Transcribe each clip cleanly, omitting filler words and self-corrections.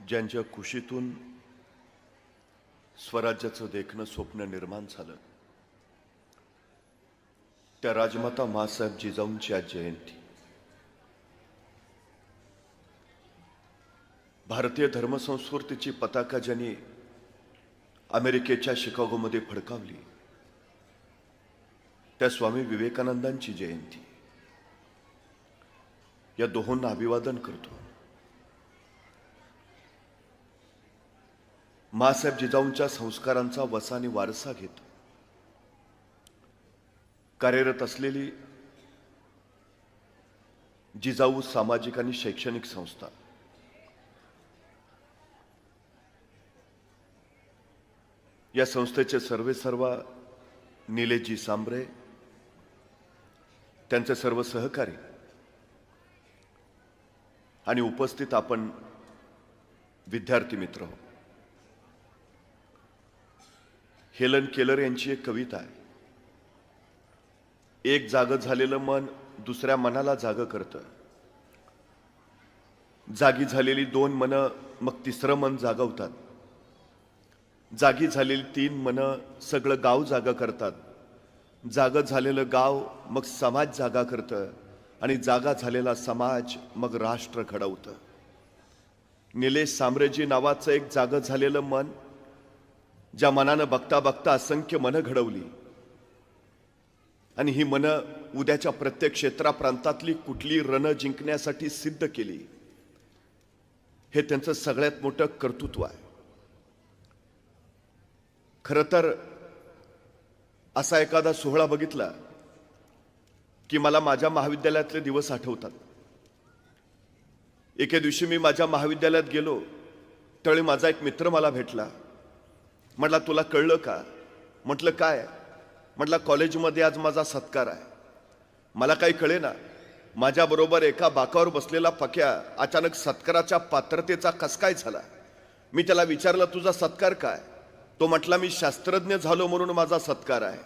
ज्यांच्या कुशीतून स्वराज्याचं देखणं स्वप्न निर्माण झालं, त्या राजमाता मासाहेब जिजाऊंची आज जयंती. भारतीय धर्मसंस्कृतीची पताका ज्यांनी अमेरिकेच्या शिकागोमध्ये फडकावली, त्या स्वामी विवेकानंदांची जयंती. या दोहोंना अभिवादन करतो. मासाहेब जिजाऊंच्या संस्कारांचा वसा आणि वारसा घेतो. कार्यरत असलेली जिजाऊ सामाजिक आणि शैक्षणिक संस्था, या संस्थेचे सर्वेसर्वा निलेशजी सांबरे, त्यांचे सर्व सहकारी आणि उपस्थित आपण विद्यार्थी मित्र हो. हेलन केलर यांची एक कविता आहे. एक जाग झालेलं मन दुसऱ्या मनाला जाग करतं. जागी झालेली दोन मन मग तिसरं मन जागवतात. जागी झालेली तीन मन सगळं गाव जागा करतात. जाग झालेलं गाव मग समाज जागा करतं आणि जागा झालेला समाज मग राष्ट्र घडवतं. निलेश सांबरेजी नावाचं एक जाग झालेलं मन, ज्या मनानं बघता बघता असंख्य मनं घडवली आणि ही मनं उद्याच्या प्रत्येक क्षेत्राप्रांतातली कुठली रण जिंकण्यासाठी सिद्ध केली, हे त्यांचं सगळ्यात मोठं कर्तृत्व आहे. खरं तर असा एखादा सोहळा बघितला की मला माझ्या महाविद्यालयातले दिवस आठवतात. एके दिवशी मी माझ्या महाविद्यालयात गेलो, त्यावेळी माझा एक मित्र मला भेटला. म्हटला, तुला कळलं का? म्हटलं, काय? म्हटलं, कॉलेजमध्ये आज माझा सत्कार आहे. मला काही कळेना. माझ्याबरोबर एका बाकावर बसलेला पक्या अचानक सत्काराच्या पात्रतेचा कस काय झाला. मी त्याला विचारलं, तुझा सत्कार काय? तो म्हटला, मी शास्त्रज्ञ झालो म्हणून माझा सत्कार आहे.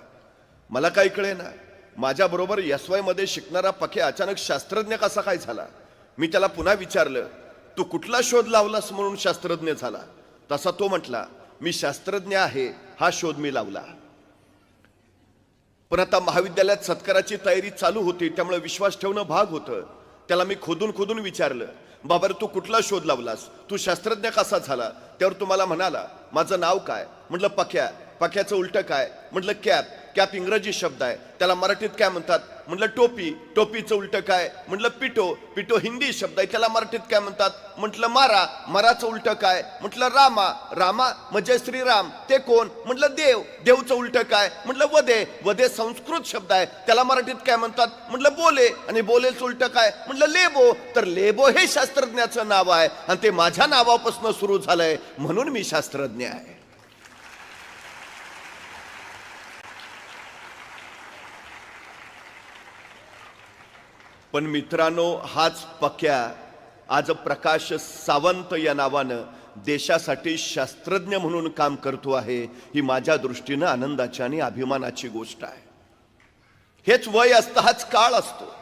मला काही कळेना. माझ्याबरोबर SY मध्ये शिकणारा पक्या अचानक शास्त्रज्ञ कसा काय झाला. मी त्याला पुन्हा विचारलं, तू कुठला शोध लावलास म्हणून शास्त्रज्ञ झाला? तसा तो म्हटला, मी शास्त्रज्ञ आहे हा शोध मी लावला. पण आता महाविद्यालयात सत्काराची तयारी चालू होती, त्यामुळे विश्वास ठेवणं भाग होतं. त्याला मी खोदून विचारलं, बाबर तू कुठला शोध लावलास? तू शास्त्रज्ञ कसा झाला? त्यावर तुम्हाला म्हणाला, माझं नाव काय? म्हटलं, पक्या. पक्याचं उलट काय? म्हटलं, कॅप. कॅप इंग्रजी शब्द आहे, त्याला मराठीत काय म्हणतात? म्हटलं, टोपी. टोपीचं उलट काय? म्हटलं, पिटो. पिटो हिंदी शब्द आहे, त्याला मराठीत काय म्हणतात? म्हटलं, मारा. माराचं उलट काय? म्हटलं, रामा. रामा म्हणजे श्रीराम. ते कोण? म्हटलं, देव. देवचं उलट काय? म्हटलं, वदे. वदे संस्कृत शब्द आहे, त्याला मराठीत काय म्हणतात? म्हटलं, बोले. आणि बोलेचं उलट काय? म्हटलं, लेबो. तर लेबो हे शास्त्रज्ञाचं नाव आहे आणि ते माझ्या नावापासून सुरू झालंय म्हणून मी शास्त्रज्ञ आहे. पण मित्रांनो, हाच पक्या आज प्रकाश सावंत या नावानं देशासाठी शास्त्रज्ञ म्हणून काम करतो आहे. ही माझ्या दृष्टीनं आनंदाची आणि अभिमानाची गोष्ट आहे. हेच वय असतं, हाच काळ असतो.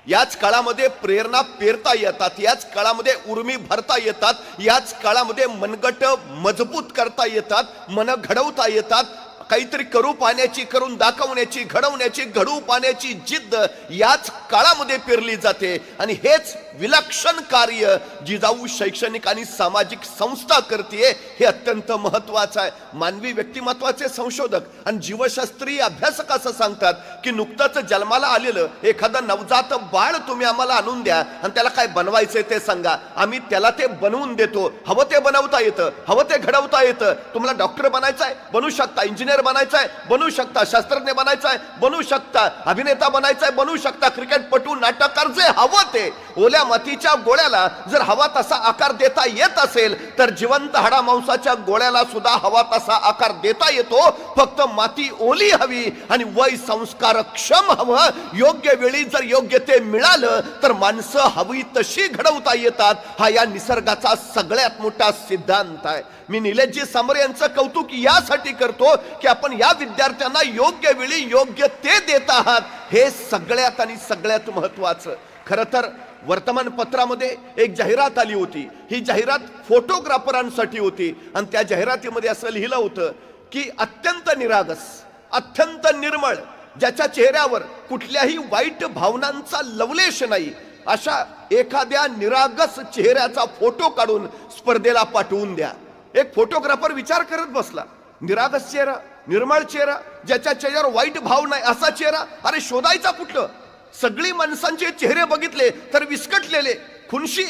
याच काळामध्ये प्रेरणा पेरता येतात, याच काळामध्ये उर्मी भरता येतात, याच काळामध्ये मनगट मजबूत करता येतात, मन घडवता येतात. काहीतरी करू पाहण्याची, करून दाखवण्याची, घडवण्याची, घडवू पाहण्याची जिद्द याच काळामध्ये पेरली जाते. आणि हेच विलक्षण कार्य जिजाऊ शैक्षणिक आणि सामाजिक संस्था करते. हे अत्यंत महत्वाचं आहे. मानवी व्यक्तिमत्वाचे संशोधक आणि जीवशास्त्रीय अभ्यासक असं सांगतात की नुकतंच जन्माला आलेलं एखादं नवजात बाळ तुम्ही आम्हाला आणून द्या आणि त्याला काय बनवायचंय ते सांगा, आम्ही त्याला ते बनवून देतो. हवं ते बनवता येतं, हवं ते घडवता येतं. तुम्हाला डॉक्टर बनायचंय, बनू शकता. इंजिनियर बनायचंय, बनू शकता. शास्त्रज्ञ बनायचंय, बनू शकता. अभिनेता बनायचंय, बनू शकता. क्रिकेटपटू, नाटककार, जे हवं ते. ओल्या मातीच्या गोळ्याला जर हवा तसा आकार देता येत असेल तर जिवंत हाडा मांसाच्या गोळ्याला सुद्धा हवा तसा आकार देता येतो. फक्त माती ओली हवी आणि वय संस्कारक्षम हवं. योग्य वेळी जर योग्य ते मिळालं तर माणसं हवी तशी घडवता येतात. हा या निसर्गाचा सगळ्यात मोठा सिद्धांत आहे. मी निलेशजी सांबरे यांचं कौतुक यासाठी करतो की आपण या विद्यार्थ्यांना योग्य वेळी योग्य ते देत आहात. हे सगळ्यात आणि सगळ्यात महत्वाचं. खरं तर वर्तमानपत्रामध्ये एक जाहिरात आली होती. ही जाहिरात फोटोग्राफरांसाठी होती आणि त्या जाहिरातीमध्ये असं लिहिलं होतं की अत्यंत निरागस, अत्यंत निर्मळ, ज्याच्या चेहऱ्यावर कुठल्याही वाईट भावनांचा लवलेश नाही, अशा एखाद्या निरागस चेहऱ्याचा फोटो काढून स्पर्धेला पाठवून द्या. एक फोटोग्राफर विचार करत बसला, निरागस चेहरा, निर्मळ चेहरा, ज्याच्या चेहऱ्यावर वाईट भाव नाही असा चेहरा, अरे शोधायचा कुठलं? सगळी माणसांचे चेहरे बघितले तर विस्कटलेले, खुनशी,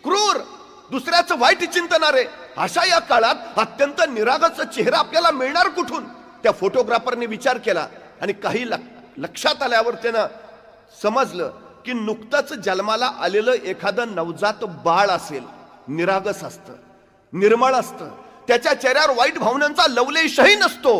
क्रूर, दुसऱ्याचं वाईट चिंतणारे, अशा या काळात अत्यंत निरागस चेहरा आपल्याला मिळणार कुठून? त्या फोटोग्राफरने विचार केला आणि काही लक्षात आल्यावर त्यानं समजलं की नुकतंच जन्माला आलेलं एखादं नवजात बाळ असेल, निरागस असतं, निर्मळ असतं, त्याच्या चेहऱ्यावर वाईट भावनांचा लवलेशही नसतो,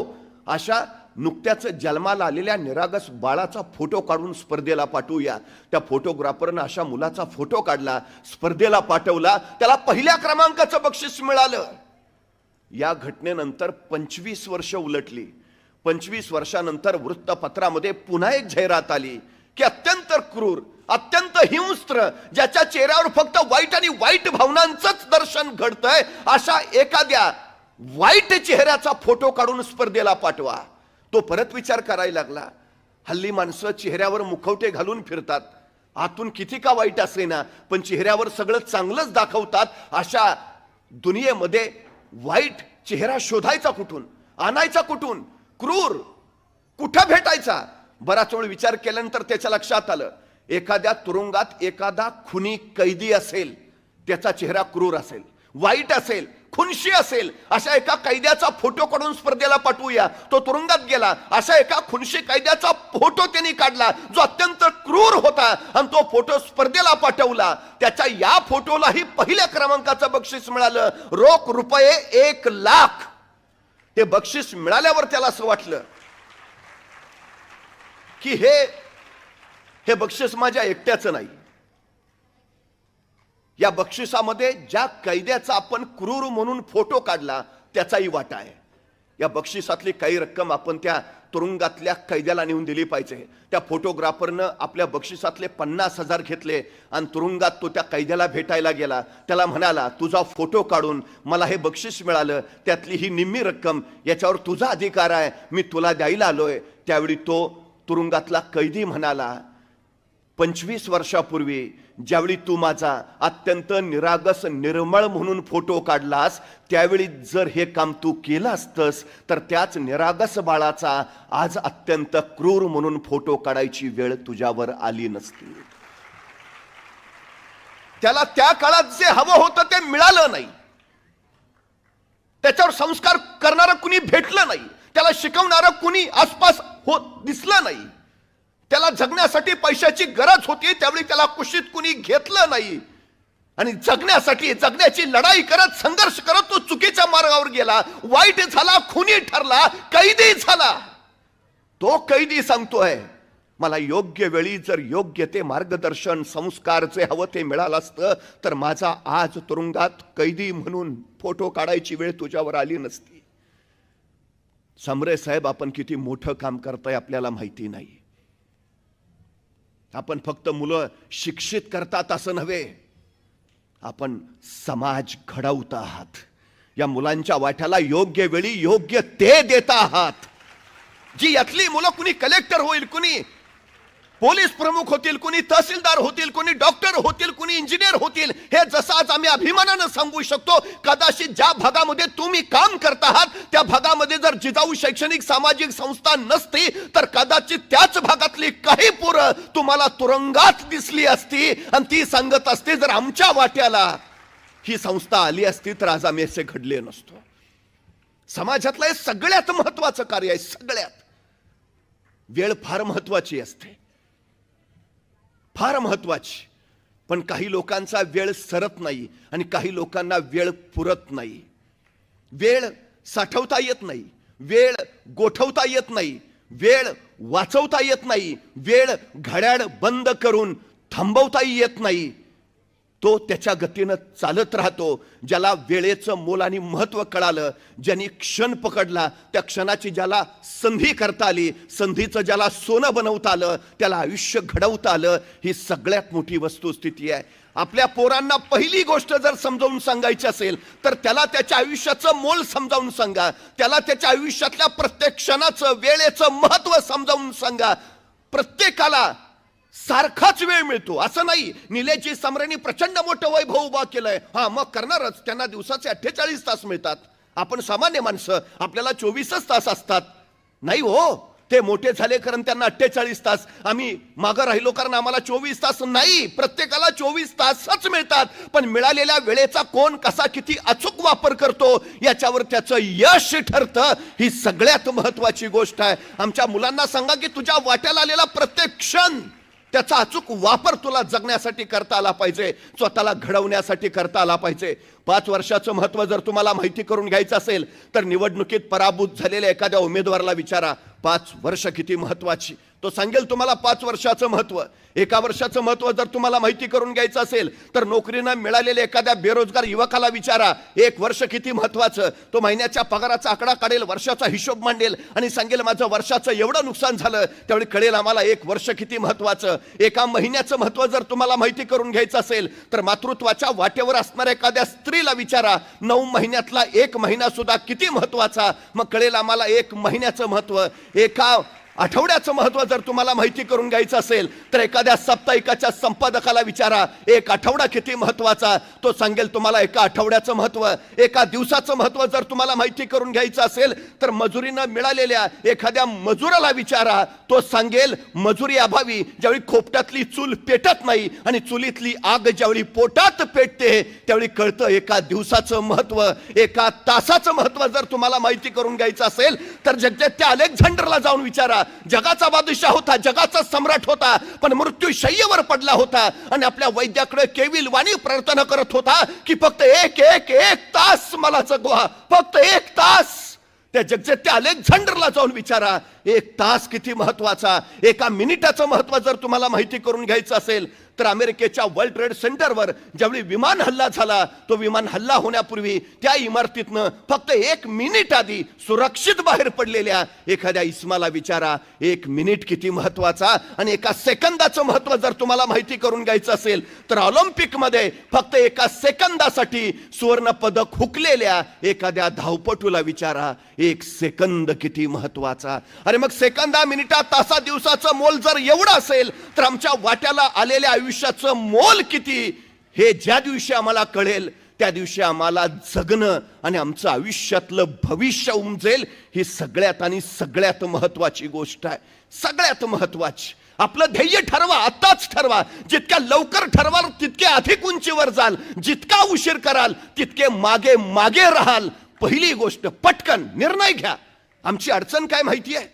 अशा नुकत्याच जन्माला आलेल्या निरागस बाळाचा फोटो काढून स्पर्धेला पाठवूया. त्या फोटोग्राफरनं अशा मुलाचा फोटो काढला, स्पर्धेला पाठवला, त्याला पहिल्या क्रमांकाचं बक्षीस मिळालं. या घटनेनंतर 25 वर्ष उलटली. 25 वर्षानंतर वृत्तपत्रामध्ये पुन्हा एक जाहिरात आली की अत्यंत क्रूर, अत्यंत हिंस्त्र, ज्याच्या चेहऱ्यावर फक्त वाईट आणि वाईट भावनांचंच दर्शन घडतंय, अशा एखाद्या वाईट चेहऱ्याचा फोटो काढून स्पर्धेला पाठवा. तो परत विचार करायला लागला, हल्ली माणसं चेहऱ्यावर मुखवटे घालून फिरतात, आतून किती का वाईट असेना पण चेहऱ्यावर सगळं चांगलंच दाखवतात. अशा दुनियेमध्ये वाईट चेहरा शोधायचा कुठून, आणायचा कुठून, क्रूर कुठं भेटायचा? बराच वेळ विचार केल्यानंतर त्याच्या लक्षात आलं, एखाद्या तुरुंगात एखादा खुनी कैदी असेल, त्याचा चेहरा क्रूर असेल, वाईट असेल, खुनशी असेल, अशा एका कैद्याचा फोटो काढून स्पर्धेला पाठवूया. तो तुरुंगात गेला, अशा एका खुनशी कैद्याचा फोटो त्यांनी काढला जो अत्यंत क्रूर होता आणि तो फोटो स्पर्धेला पाठवला. त्याच्या या फोटोलाही पहिल्या क्रमांकाचं बक्षीस मिळालं, रोख रुपये 1 लाख. ते बक्षीस मिळाल्यावर त्याला असं वाटलं की हे बक्षीस माझ्या एकट्याचं नाही. या बक्षिसामध्ये ज्या कैद्याचा आपण क्रूर म्हणून फोटो काढला त्याचाही वाटा आहे. या बक्षिसातली काही रक्कम आपण त्या तुरुंगातल्या कैद्याला नेऊन दिली पाहिजे. त्या फोटोग्राफरनं आपल्या बक्षिसातले 50,000 घेतले आणि तुरुंगात तो त्या कैद्याला भेटायला गेला. त्याला म्हणाला, तुझा फोटो काढून मला हे बक्षीस मिळालं, त्यातली ही निम्मी रक्कम याच्यावर तुझा अधिकार आहे, मी तुला द्यायला आलोय. त्यावेळी तो तुरुंगातला कैदी म्हणाला, 25 वर्षापूर्वी ज्यावेळी तू माझा अत्यंत निरागस निर्मळ म्हणून फोटो काढलास, त्यावेळी जर हे काम तू केलं असतंस तर त्याच निरागस बाळाचा आज अत्यंत क्रूर म्हणून फोटो काढायची वेळ तुझ्यावर आली नसती. त्याला त्या काळात जे हवं होतं ते मिळालं नाही, त्याच्यावर संस्कार करणारं कुणी भेटलं नाही, त्याला शिकवणारं कुणी आसपास दिसलं नाही, त्याला जगण्यासाठी पैशाची गरज होती त्यावेळी त्याला कुशीत कुणी घेतलं नाही. आणि जगण्यासाठी जगण्याची लढाई करत, संघर्ष करत तो चुकीच्या मार्गावर गेला, वाईट झाला, खुनी ठरला, कैदी झाला. तो कैदी सांगतोय, मला योग्य वेळी जर योग्य ते मार्गदर्शन, संस्कार जे हवं ते मिळालं असतं तर माझा आज तुरुंगात कैदी म्हणून फोटो काढायची वेळ तुझ्यावर आली नसती. समरे साहेब, आपण किती मोठं काम करताय आपल्याला माहिती नाही. आपण फक्त मुलं शिक्षित करतात असं नव्हे, आपण समाज घडवत आहात. या मुलांच्या वाट्याला योग्य वेळी योग्य ते देत आहात. जी यातली मुलं कुणी कलेक्टर होईल, कुणी पोलीस प्रमुख होतील, कुणी तहसीलदार होतील, कुणी डॉक्टर होतील, कुणी इंजिनियर होतील, हे जसं आज आम्ही अभिमानानं सांगू शकतो, कदाचित ज्या भागामध्ये तुम्ही काम करत आहात त्या भागामध्ये जर जिजाऊ शैक्षणिक सामाजिक संस्था नसती तर कदाचित त्याच भागातली काही पोरं तुम्हाला तुरुंगात दिसली असती आणि ती सांगत असते, जर आमच्या वाट्याला ही संस्था आली असती तर आज आम्ही असे घडले नसतो. समाजातलं हे सगळ्यात महत्वाचं कार्य आहे. सगळ्यात वेळ फार महत्वाची असते, फार महत्वाची. पण काही लोकांचा वेळ सरत नाही आणि काही लोकांना वेळ पुरत नाही. वेळ साठवता येत नाही, वेळ गोठवता येत नाही, वेळ वाचवता येत नाही, वेळ घड्याळ बंद करून थांबवताही येत नाही. तो त्याच्या गतीनं चालत राहतो. ज्याला वेळेचं मोल आणि महत्त्व कळालं, ज्यांनी क्षण पकडला, त्या क्षणाची ज्याला संधी करता आली, संधीचं ज्याला सोनं बनवता आलं, त्याला आयुष्य घडवता आलं, ही सगळ्यात मोठी वस्तुस्थिती आहे. आपल्या पोरांना पहिली गोष्ट जर समजावून सांगायची असेल तर त्याला त्याच्या आयुष्याचं मोल समजावून सांगा. त्याला त्याच्या आयुष्यातल्या प्रत्येक क्षणाचं, वेळेचं महत्त्व समजावून सांगा. प्रत्येकाला सारखाच वेळ मिळतो असं नाही. निलेशजी समरेंनी प्रचंड मोठं वैभव उभा केलंय, हा मग करणारच, त्यांना दिवसाचे 48 तास मिळतात. आपण सामान्य माणसं, आपल्याला 24च तास असतात. नाही हो, ते मोठे झाले कारण त्यांना 48 तास, आम्ही मागं राहिलो कारण आम्हाला 24 तास नाही. प्रत्येकाला 24 तासच मिळतात, पण मिळालेल्या वेळेचा कोण कसा किती अचूक वापर करतो याच्यावर त्याचं यश ठरतं. ही सगळ्यात महत्वाची गोष्ट आहे. आमच्या मुलांना सांगा की तुझ्या वाट्याला आलेला प्रत्येक क्षण, त्याचा अचूक वापर तुला जगण्यासाठी करता आला पाहिजे, स्वतःला घडवण्यासाठी करता आला पाहिजे. 5 वर्षाचं महत्त्व जर तुम्हाला माहिती करून घ्यायचं असेल तर निवडणुकीत पराभूत झालेल्या एखाद्या उमेदवाराला विचारा, 5 वर्ष किती महत्त्वाची. तो सांगेल तुम्हाला 5 वर्षाचं महत्त्व. 1 वर्षाचं महत्त्व जर तुम्हाला माहिती करून घ्यायचं असेल तर नोकरीनं मिळालेल्या एखाद्या बेरोजगार युवकाला विचारा, 1 वर्ष किती महत्त्वाचं. तो महिन्याच्या पगाराचा आकडा काढेल, वर्षाचा हिशोब मांडेल आणि सांगेल माझं वर्षाचं एवढं नुकसान झालं. त्यावेळी कळेल आम्हाला 1 वर्ष किती महत्त्वाचं. 1 महिन्याचं महत्त्व जर तुम्हाला माहिती करून घ्यायचं असेल तर मातृत्वाच्या वाटेवर असणाऱ्या एखाद्या स्त्रीला विचारा, 9 महिन्यातला 1 महिना सुद्धा किती महत्त्वाचा. मग कळेल आम्हाला 1 महिन्याचं महत्त्व. 1 आठवड्याचं महत्त्व जर तुम्हाला माहिती करून घ्यायचं असेल तर एखाद्या साप्ताहिकाच्या संपादकाला विचारा, 1 आठवडा किती महत्त्वाचा. तो सांगेल तुम्हाला 1 आठवड्याचं महत्त्व. 1 दिवसाचं महत्त्व जर तुम्हाला माहिती करून घ्यायचं असेल तर मजुरीनं मिळालेल्या एखाद्या मजुराला विचारा, तो सांगेल मजुरी अभावी ज्यावेळी खोपटातली चूल पेटत नाही आणि चुलीतली आग ज्यावेळी पोटात पेटते त्यावेळी कळतं 1 दिवसाचं महत्त्व. 1 तासाचं महत्त्व जर तुम्हाला माहिती करून घ्यायचं असेल तर जगदेत्या अलेक्झांडरला जाऊन विचारा. जगाचा बादशाह होता, जगाचा सम्राट होता, पण मृत्यू शय्येवर पडला होता आणि आपल्या वैद्याकडे केविल वाणी प्रार्थना करत होता की फक्त एक तास मला जगवा, फक्त 1 तास. त्या जगदेत्या अलेक्झांडरला जाऊन विचारा, 1 तास किती महत्वाचा. 1 मिनिटाचं महत्व जर तुम्हाला माहिती करून घ्यायचं असेल तर अमेरिकेच्या वर्ल्ड ट्रेड सेंटरवर ज्यावेळी विमान हल्ला झाला, तो विमान हल्ला होण्यापूर्वी त्या इमारतीतनं फक्त 1 मिनिट आधी सुरक्षित बाहेर पडलेल्या एखाद्या इस्माला विचारा, 1 मिनिट किती महत्वाचा. आणि 1 सेकंदाचं महत्व जर तुम्हाला माहिती करून घ्यायचं असेल तर ऑलिम्पिकमध्ये फक्त 1 सेकंदासाठी सुवर्ण पदक हुकलेल्या एखाद्या धावपटूला विचारा, 1 सेकंद किती महत्वाचा. अरे मग सेकंदा, मिनिटा, तासा, दिवसाचं मोल जर एवढं असेल तर आमच्या वाट्याला आलेल्या आयुष्याचं मोल किती, हे ज्या दिवशी आम्हाला कळेल त्या दिवशी आम्हाला जगणं आणि आमचं आयुष्यातलं भविष्य उमजेल. ही सगळ्यात आणि सगळ्यात महत्वाची गोष्ट आहे. सगळ्यात महत्वाची. आपलं ध्येय ठरवा, आत्ताच ठरवा. जितक्या लवकर ठरवाल तितके अधिक उंचीवर जाल, जितका उशीर कराल तितके मागे मागे राहाल. पहिली गोष्ट पटकन निर्णय घ्या. आमची अडचण काय माहिती आहे?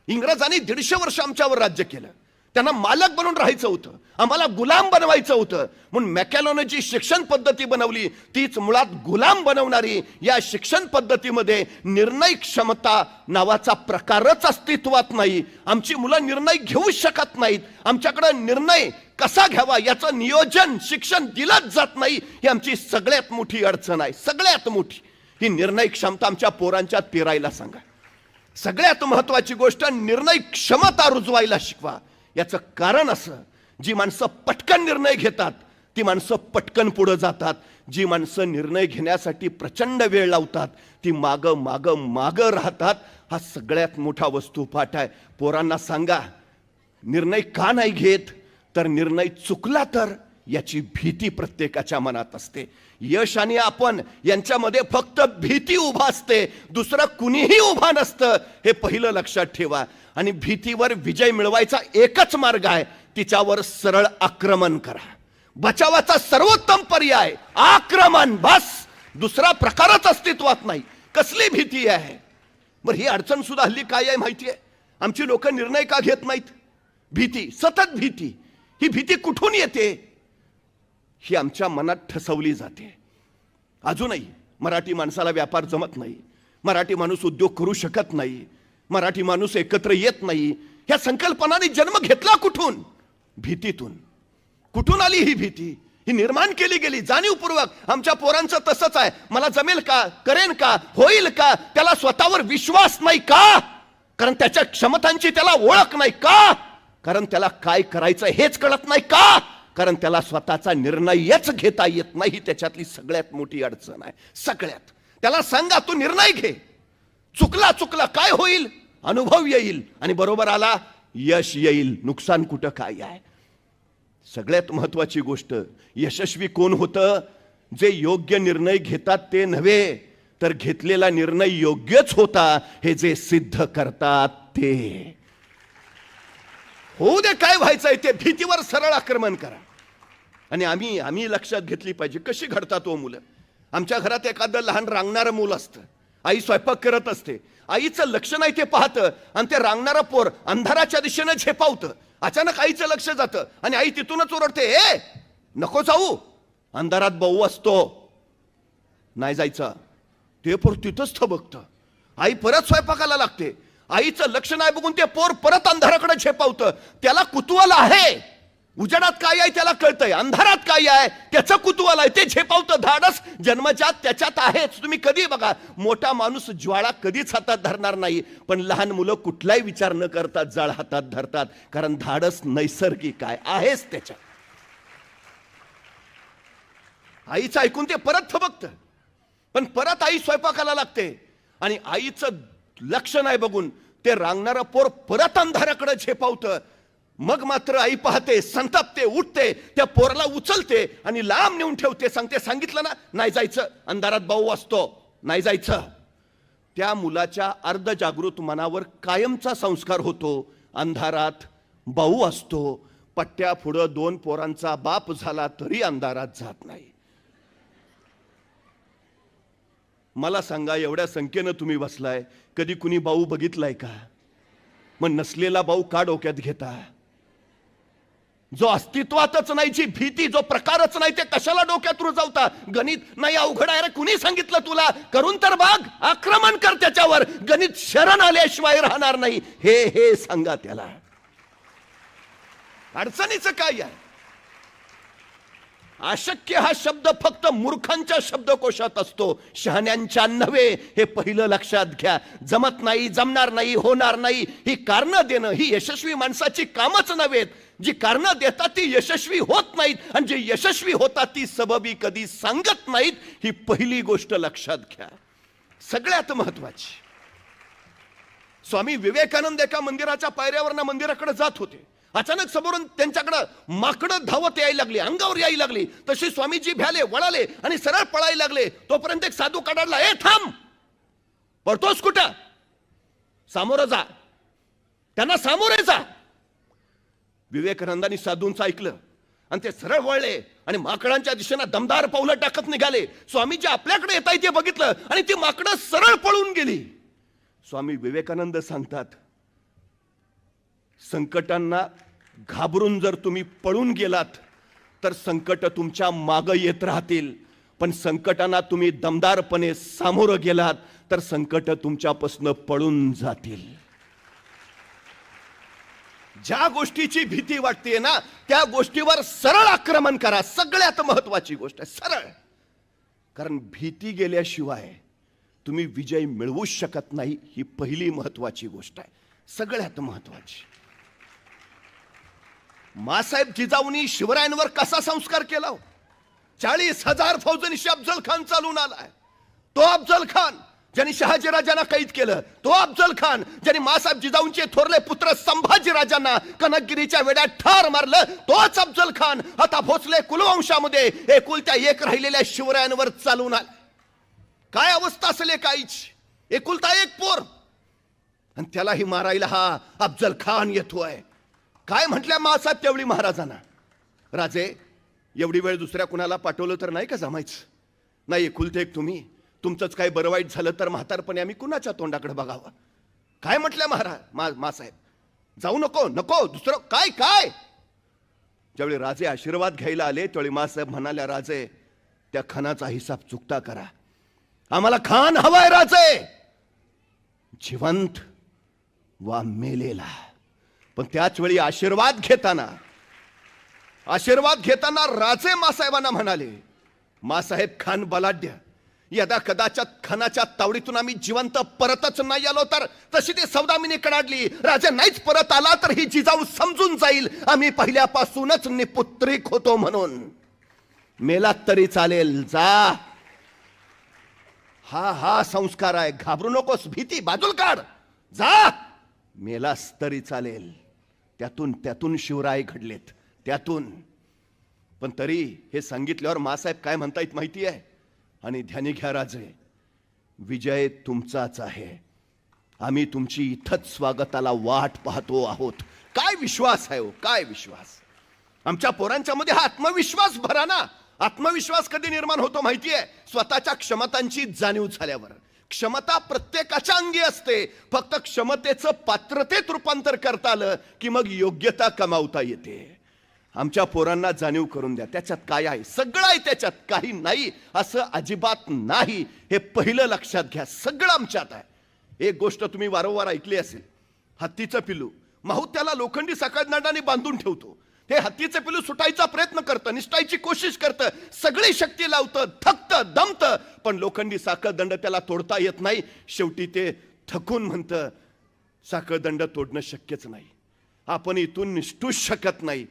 इंग्रजांनी 150 वर्ष आमच्यावर राज्य केलं. त्यांना मालक बनून राहायचं होतं, आम्हाला गुलाम बनवायचं होतं. म्हणून मॅकॅलोने जी शिक्षण पद्धती बनवली तीच मुळात गुलाम बनवणारी. या शिक्षण पद्धतीमध्ये निर्णय क्षमता नावाचा प्रकारच अस्तित्वात नाही. आमची मुलं निर्णय घेऊ शकत नाहीत. आमच्याकडे निर्णय कसा घ्यावा याचं नियोजन, शिक्षण दिलंच जात नाही. ही आमची सगळ्यात मोठी अडचण आहे, सगळ्यात मोठी. ही निर्णय क्षमता आमच्या पोरांच्यात पेरायला सांगा. सगळ्यात महत्वाची गोष्ट, निर्णय क्षमता रुजवायला शिकवा. याचं कारण असं, जी माणसं पटकन निर्णय घेतात ती माणसं पटकन पुढे जातात. जी माणसं निर्णय घेण्यासाठी प्रचंड वेळ लावतात ती मागं मागं मागं राहतात. हा सगळ्यात मोठा वस्तुपाठ आहे. पोरांना सांगा, निर्णय का नाही घेत तर निर्णय चुकला तर याची भीती प्रत्येकाच्या मनात असते. यश आणि आपण यांच्यामध्ये फक्त भीती उभा असते, दुसरं कुणीही उभा नसतं. हे पहिलं लक्षात ठेवा. आणि भीतीवर विजय मिळवायचा एकच मार्ग आहे, तिच्यावर सरळ आक्रमण करा. बचावाचा सर्वोत्तम पर्याय आक्रमण, बस. दुसरा प्रकारच अस्तित्वात नाही. कसली भीती आहे? बरं, ही अडचण सुद्धा हल्ली काय आहे माहिती आहे? आमची लोक निर्णय का घेत नाहीत? भीती, सतत भीती. ही भीती कुठून येते? ही आमच्या मनात ठसवली जाते. अजूनही मराठी माणसाला व्यापार जमत नाही, मराठी माणूस उद्योग करू शकत नाही, मराठी माणूस एकत्र येत नाही. ह्या संकल्पनाने जन्म घेतला कुठून? भीतीतून. कुठून आली ही भीती? ही निर्माण केली गेली जाणीवपूर्वक. आमच्या पोरांचं तसंच आहे. मला जमेल का, करेन का, होईल का, त्याला स्वतःवर विश्वास नाही का, कारण त्याच्या क्षमतांची त्याला ओळख नाही का, कारण त्याला काय करायचं हेच कळत नाही का, कारण त्याला स्वतःचा निर्णयच घेता येत नाही. त्याच्यातली सगळ्यात मोठी अडचण आहे. सगळ्यात. त्याला सांगा तू निर्णय घे, चुकला काय होईल, अनुभव येईल आणि बरोबर आला यश येईल. नुकसान कुठं काय आहे. सगळ्यात महत्वाची गोष्ट, यशस्वी कोण होतं? जे योग्य निर्णय घेतात ते नव्हे, तर घेतलेला निर्णय योग्यच होता हे जे सिद्ध करतात ते. होऊ दे काय व्हायचंय ते, भीतीवर सरळ आक्रमण करा. आणि आम्ही लक्षात घेतली पाहिजे कशी घडतात मुलं. आमच्या घरात एखादं लहान रांगणारं मूल असतं. आई स्वयंपाक करत असते, आईचं लक्ष नाही ते पाहतं आणि ते रांगणारं पोर अंधाराच्या दिशेनं झेपावतं. अचानक आईचं लक्ष जातं आणि आई तिथूनच ओरडते, ए नको जाऊ, अंधारात भाऊ असतो, नाही जायचं. ते पोर तिथंच थबकतं. आई परत स्वयंपाकाला लागते. आईचं लक्ष नाही बघून ते पोर परत अंधाराकडे झेपावतं. त्याला कुतूहल आहे, उजेडात काय आहे त्याला कळतंय, अंधारात काय आहे त्याचं कुतूहल आहे, ते झेपावतं. धाडस जन्मजात त्याच्यात आहेच. तुम्ही कधी बघा, मोठा माणूस ज्वाळा कधीच हातात धरणार नाही, पण लहान मुलं कुठलाही विचार न करता जाळ हातात धरतात, कारण धाडस नैसर्गिक आहेच त्याच्यात. आईचं ऐकून ते परत थबकतं, पण परत आई स्वयंपाकाला लागते आणि आईचं लक्ष नाही बघून ते रांगणारं पोर परत अंधाराकडे झेपावतं. मग मात्र आई पाहते, संतापते, उठते, त्या पोराला उचलते आणि लांब नेऊन ठेवते. सांगते, सांगितलं ना नाही जायचं, अंधारात भाऊ असतो, नाही जायचं. त्या मुलाच्या अर्धजागृत मनावर कायमचा संस्कार होतो, अंधारात भाऊ असतो. पट्ट्या पुढं 2 पोरांचा बाप झाला तरी अंधारात जात नाही. मला सांगा, एवढ्या संख्येनं तुम्ही बसलाय, कधी कुणी भाऊ बघितलाय का? मग नसलेला भाऊ का डोक्यात घेता? जो अस्तित्वातच नाही, जी भीती, जो प्रकारच नाही, ते कशाला डोक्यात रुजवता? गणित नाही अवघड आहे रे, कुणी सांगितलं तुला? करून तर बघ, आक्रमण कर त्याच्यावर. गणित शरण आल्याशिवाय राहणार नाही, हे सांगा त्याला. अडचणीचं काय आहे? अशक्य हा शब्द फक्त मूर्खांच्या शब्दकोशात असतो, शहाण्यांच्या नव्हे. हे पहिलं लक्षात घ्या. जमत नाही, जमणार नाही, होणार नाही, ही कारणं देणं ही यशस्वी माणसाची कामच नव्हेत. जी कारणं देतात ती यशस्वी होत नाहीत, आणि जे यशस्वी होतात ती सबबी कधी सांगत नाहीत. ही पहिली गोष्ट लक्षात घ्या, सगळ्यात महत्वाची. स्वामी विवेकानंद एका मंदिराच्या पायऱ्यावरनं मंदिराकडे जात होते. अचानक समोरून त्यांच्याकडे माकडं धावत यायला लागली, अंगावर यायला लागली. तशी स्वामीजी भ्याले, वळाले आणि सरळ पळायला लागले. तोपर्यंत एक साधू कडाडला, ए थांब, पळतोस कुठं? सामोरं जा, त्यांना सामोरे जा. विवेकानंदांनी साधूंचं ऐकलं आणि ते सरळ वळले आणि माकडांच्या दिशेनं दमदार पावलं टाकत निघाले. स्वामीजी आपल्याकडे येत आहे ते बघितलं आणि ती माकडं सरळ पळून गेली. स्वामी विवेकानंद सांगतात, संकटांना घाबरून जर तुम्ही पळून गेलात तर संकट तुमच्या मागं येत राहतील, पण संकटांना तुम्ही दमदारपणे सामोरं गेलात तर संकट तुमच्यापासून पळून जातील. ज्या गोष्टीची भीती वाटते ना, त्या गोष्टीवर सरळ आक्रमण करा. सगळ्यात महत्वाची गोष्ट आहे सरळ, कारण भीती गेल्याशिवाय तुम्ही विजय मिळवूच शकत नाही. ही पहिली महत्वाची गोष्ट आहे, सगळ्यात महत्वाची. मासाहेब जिजाऊंनी शिवरायांवर कसा संस्कार केला? 40,000 फौजांशी अफजल खान चालून आलाय. तो अफजल खान ज्यांनी शहाजीराजांना कैद केलं, तो अफजल खान ज्यांनी मासाहेब जिजाऊंचे थोरले पुत्र संभाजीराजांना कनकगिरीच्या वेड्यात ठार मारलं, तोच अफजल खान आता भोसले कुलवंशामध्ये एकुलत्या एक राहिलेल्या शिवरायांवर चालून आला. काय अवस्था असेल काहीच, एकुलता एक पोर आणि त्यालाही मारायला हा अफजल खान येतोय. काय म्हटल्या मासाहेब तेवढी महाराजांना, राजे एवढी वेळ दुसऱ्या कुणाला पाठवलं तर नाही का जमायचं? नाही, एकुलते एक तुम्ही, तुमचंच काय बरं वाईट झालं तर म्हातारपणे आम्ही कुणाच्या तोंडाकडे बघावं? काय म्हटल्या मासाहेब, जाऊ नको, नको दुसरं काय काय. ज्यावेळी राजे आशीर्वाद घ्यायला आले त्यावेळी मासाहेब म्हणाल्या, राजे त्या खानाचा हिसाब चुकता करा, आम्हाला खान हवाय राजे, जिवंत वा मेलेला. पण त्याच वेळी आशीर्वाद घेताना आशीर्वाद घेताना राजे मासाहेबांना म्हणाले, मासाहेब खान बलाढ्य, यदा कदाचित खानाच्या तावडीतून आम्ही जिवंत परतच नाही आलो तर तशी ती सौदामिनी कडाडली, राजा नाहीच परत आला तर ही जिजाऊ समजून जाईल आम्ही पहिल्यापासूनच निपुत्रिक होतो म्हणून. मेलात तरी चालेल, जा. हा संस्कार आहे. घाबरू नकोस, भीती बाजूला काढ, जा. मेलास तरी चालेल. त्यातून शिवराय घडलेत, त्यातून. पण तरी हे सांगितल्यावर मासाहेब काय म्हणतायत माहिती आहे? आणि ध्यानी घ्या राजे, विजय तुमचाच आहे. आम्ही तुमची इथंच स्वागताला वाट पाहतो आहोत. काय विश्वास आहे हो, काय विश्वास. आमच्या पोरांच्या मध्ये हा आत्मविश्वास भरा ना. आत्मविश्वास कधी निर्माण होतो माहिती आहे? स्वतःच्या क्षमतांची जाणीव झाल्यावर. क्षमता प्रत्येकाच्या अंगी असते, फक्त क्षमतेचं पात्रतेत रूपांतर करता आलं की मग योग्यता कमावता येते. आमच्या पोरांना जाणीव करून द्या, त्याच्यात काय आहे. सगळं आहे त्याच्यात, काही नाही असं अजिबात नाही. हे पहिलं लक्षात घ्या, सगळं आमच्यात आहे. एक गोष्ट तुम्ही वारंवार ऐकली असेल, हत्तीचं पिलू. माहूत त्याला लोखंडी साखळदंडाने बांधून ठेवतो. हे हत्तीचं पिलू सुटायचा प्रयत्न करतं, निसटायची कोशिश करतं, सगळी शक्ती लावतं, थकतं, दमतं, पण लोखंडी साखळदंड त्याला तोडता येत नाही. शेवटी ते थकून म्हणतं, साखळदंड तोडणं शक्यच नाही, आपण इथून निसटूच शकत नाही.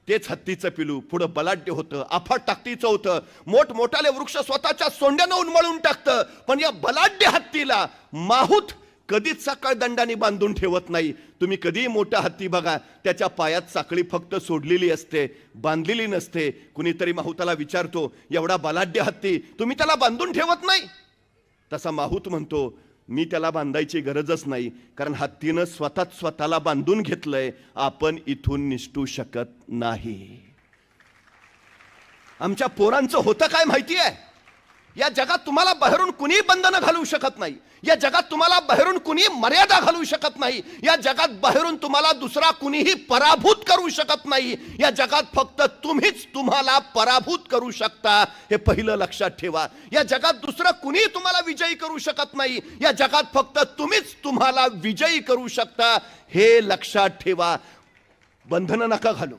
तेच हत्तीचं पिलू पुढं बलाढ्य होतं, अफाट ताकदीचं होतं, मोठमोठाले वृक्ष स्वतःच्या सोंड्यानं उन्मळून टाकतं. पण या बलाढ्य हत्तीला माहूत कधीच साखळदंडाने बांधून ठेवत नाही. तुम्ही कधीही मोठा हत्ती बघा, त्याच्या पायात साखळी फक्त सोडलेली असते, बांधलेली नसते. कुणीतरी माहूताला विचारतो, एवढा बलाढ्य हत्ती तुम्ही त्याला बांधून ठेवत नाही? तसा माहूत म्हणतो, मी त्याला बांधायची गरजच नाही, कारण हत्तीनं स्वतःला बांधून घेतलंय, आपण इथून निसटू शकत नाही. आमच्या पोरांचं होतं काय माहिती आहे? या जगात तुम्हाला बाहेरून कुणी बंधनं घालू शकत नाही. या जगात तुम्हाला बाहेरून कुणी मर्यादा घालू शकत नाही. या जगात बाहेरून तुम्हाला दुसरा कुणीही पराभूत करू शकत नाही. या जगात फक्त तुम्हीच तुम्हाला पराभूत करू शकता, हे पहिलं लक्षात ठेवा. या जगात दुसरं कुणी तुम्हाला विजयी करू शकत नाही. या जगात फक्त तुम्हीच तुम्हाला विजयी करू शकता, हे लक्षात ठेवा. बंधनं नका घालू,